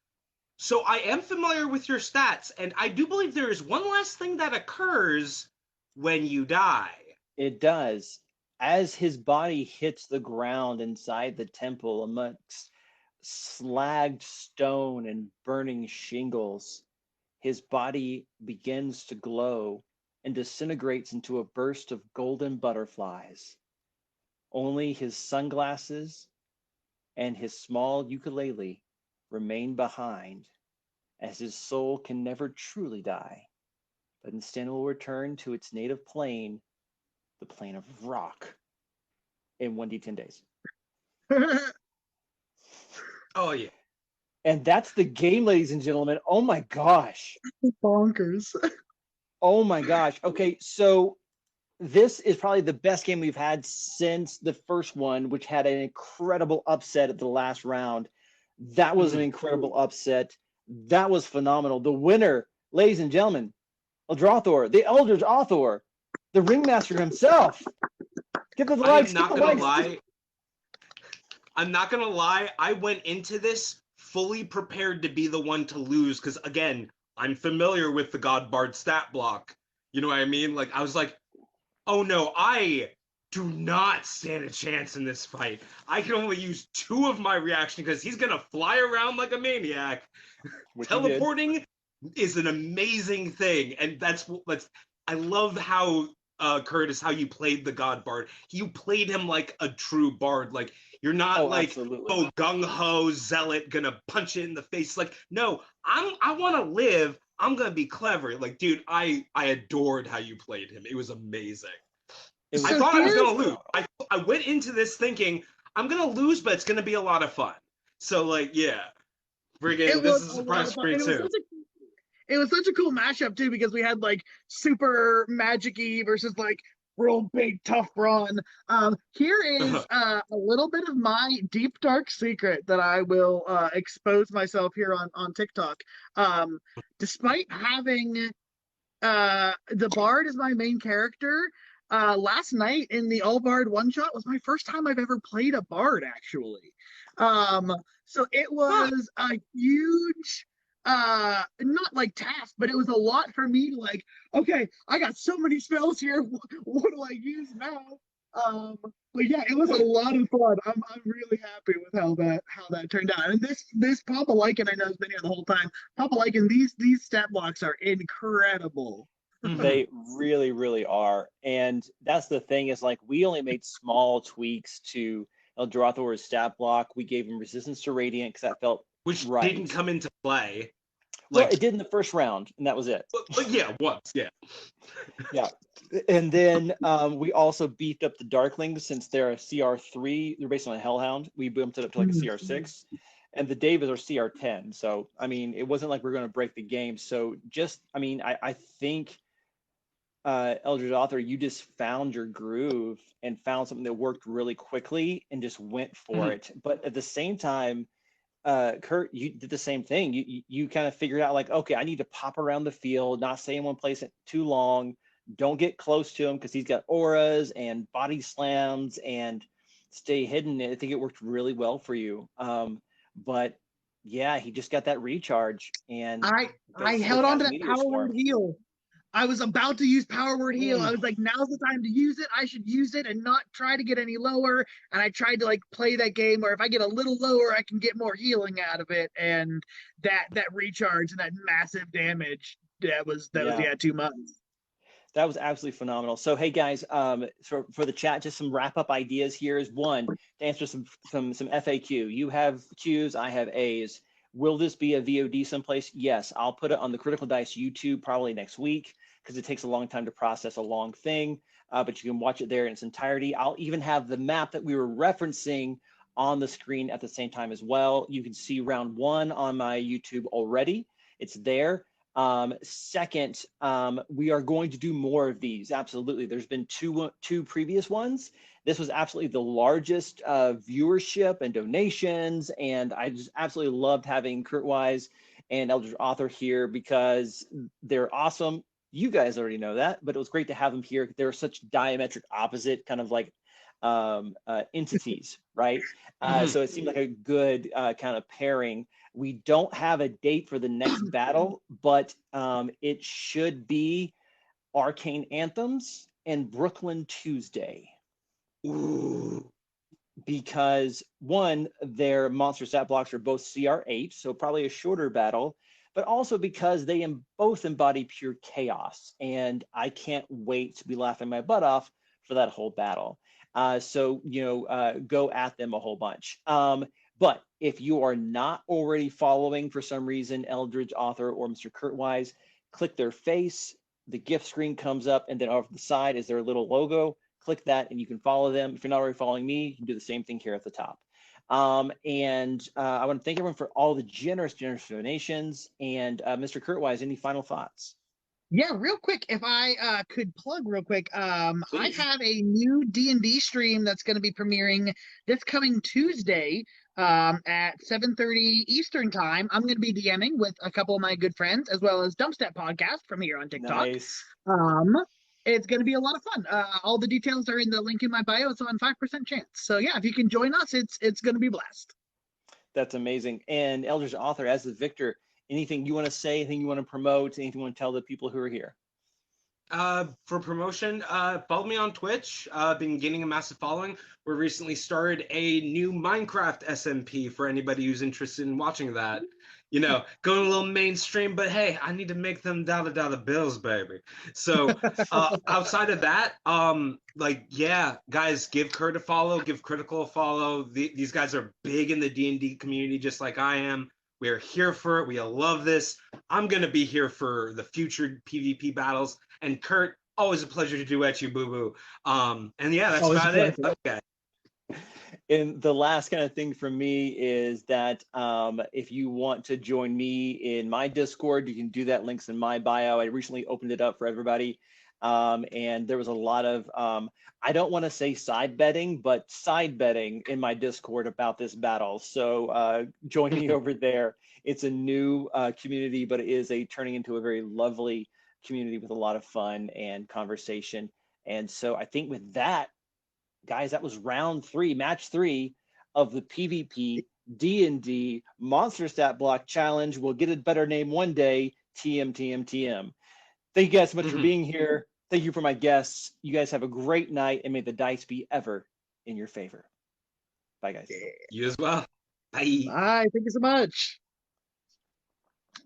so I am familiar with your stats, and I do believe there is one last thing that occurs when you die. It does. As his body hits the ground inside the temple amongst slagged stone and burning shingles, his body begins to glow and disintegrates into a burst of golden butterflies. Only his sunglasses and his small ukulele remain behind, as his soul can never truly die, but instead will return to its native plane, the plane of rock, in 1d10 days. Oh yeah. And that's the game, ladies and gentlemen. Oh my gosh. Bonkers. Oh my gosh. Okay, so this is probably the best game we've had since the first one, which had an incredible upset at the last round. That was an incredible upset. That was phenomenal. The winner, ladies and gentlemen, Eldrathor, the Eldritch Author, the ringmaster himself. Get the likes. I'm not gonna lie. I went into this fully prepared to be the one to lose because, again, I'm familiar with the God Bard stat block. You know what I mean? Like, I was like, oh no, I do not stand a chance in this fight. I can only use 2 of my reaction because he's gonna fly around like a maniac. Teleporting is an amazing thing, and that's I love how Curtis, how you played the God Bard. You played him like a true bard. Like, you're not absolutely. gung ho zealot gonna punch it in the face. Like, no, I want to live. I'm gonna be clever. Like, dude, I adored how you played him. It was amazing. I thought I was gonna lose. I went into this thinking I'm gonna lose, but it's gonna be a lot of fun. So, like, yeah, friggin', this is a surprise for me too. It was such a cool mashup too, because we had like super magic-y versus like real big tough brawn. Here is a little bit of my deep dark secret that I will expose myself here on TikTok. Despite having the bard as my main character, last night in the all bard one shot was my first time I've ever played a bard actually. So it was a huge not like task, but it was a lot for me to like, okay, I got so many spells here, what do I use now? But yeah, it was a lot of fun. I'm really happy with how that turned out. And this Papa Lycan, I know, has been here the whole time. Papa Lycan, these stat blocks are incredible. They really, really are. And that's the thing, is like, we only made small tweaks to Eldrathor's stat block. We gave him resistance to radiant because that felt which right. didn't come into play. Well, it did in the first round, and that was it. But yeah, once, yeah. Yeah. And then we also beefed up the Darklings since they're a CR3. They're based on a Hellhound. We bumped it up to like a CR6. And the Davis are CR10. So, I mean, it wasn't like we're going to break the game. So just, I mean, I think Eldritch Author, you just found your groove and found something that worked really quickly and just went for it. But at the same time, Kurt, you did the same thing. You kind of figured out like, okay, I need to pop around the field, not stay in one place too long. Don't get close to him because he's got auras and body slams, and stay hidden. I think it worked really well for you. But yeah, he just got that recharge, and I held on to that power word heal. I was about to use power word heal. I was like, now's the time to use it. I should use it and not try to get any lower. And I tried to like play that game where if I get a little lower, I can get more healing out of it. And that recharge and that massive damage, that was 2 months. That was absolutely phenomenal. So, hey guys, for the chat, just some wrap up ideas here is one, to answer some FAQ. You have Qs, I have As. Will this be a VOD someplace? Yes, I'll put it on the Critical Dice YouTube probably next week, because it takes a long time to process a long thing, but you can watch it there in its entirety. I'll even have the map that we were referencing on the screen at the same time as well. You can see round 1 on my YouTube already. It's there. Second, we are going to do more of these. Absolutely. There's been two previous ones. This was absolutely the largest viewership and donations, and I just absolutely loved having Kurt Wise and Eldritch Author here because they're awesome. You guys already know that, but it was great to have them here. They're such diametric opposite kind of like entities, right? So it seemed like a good kind of pairing. We don't have a date for the next battle, but it should be Arcane Anthems and Brooklyn Tuesday. Ooh. Because one, their monster stat blocks are both CR8, so probably a shorter battle, but also because they both embody pure chaos, and I can't wait to be laughing my butt off for that whole battle. So, go at them a whole bunch. But if you are not already following for some reason Eldritch Author or Mr. Kurt Wise, click their face, the gift screen comes up, and then off the side is their little logo. Click that and you can follow them. If you're not already following me, you can do the same thing here at the top. And I want to thank everyone for all the generous donations. And Mr. Kurt Wise, any final thoughts? Yeah, real quick, if I could plug real quick, I Please. have a new D&D stream that's going to be premiering this coming Tuesday at 7:30 Eastern time. I'm going to be DMing with a couple of my good friends, as well as Dumpstep Podcast from here on TikTok. Nice. It's going to be a lot of fun. All the details are in the link in my bio. It's on 5% chance. So yeah, if you can join us, it's going to be blessed. That's amazing. And Eldritch Author, as the victor, anything you want to say, anything you want to promote, anything you want to tell the people who are here? For promotion, follow me on Twitch. Been gaining a massive following. We recently started a new Minecraft SMP for anybody who's interested in watching that. You know, going a little mainstream, but hey, I need to make them dollar bills, baby. So outside of that, yeah, guys, give Kurt a follow, give Critical a follow. These guys are big in the D&D community, just like I am. We're here for it. We love this. I'm gonna be here for the future PvP battles. And Kurt, always a pleasure to duet you, Boo Boo. And yeah, that's Always a about it. pleasure. Okay. And the last kind of thing for me is that if you want to join me in my Discord, you can do that. Links in my bio. I recently opened it up for everybody. And there was a lot of, I don't want to say side betting, but side betting in my Discord about this battle. So join me over there. It's a new community, but it is turning into a very lovely community with a lot of fun and conversation. And so I think with that, guys, that was round 3, match 3 of the PvP D&D Monster Stat Block Challenge. We'll get a better name one day, TM. Thank you guys so much for being here. Thank you for my guests. You guys have a great night, and may the dice be ever in your favor. Bye, guys. You as well. Bye. Bye. Thank you so much.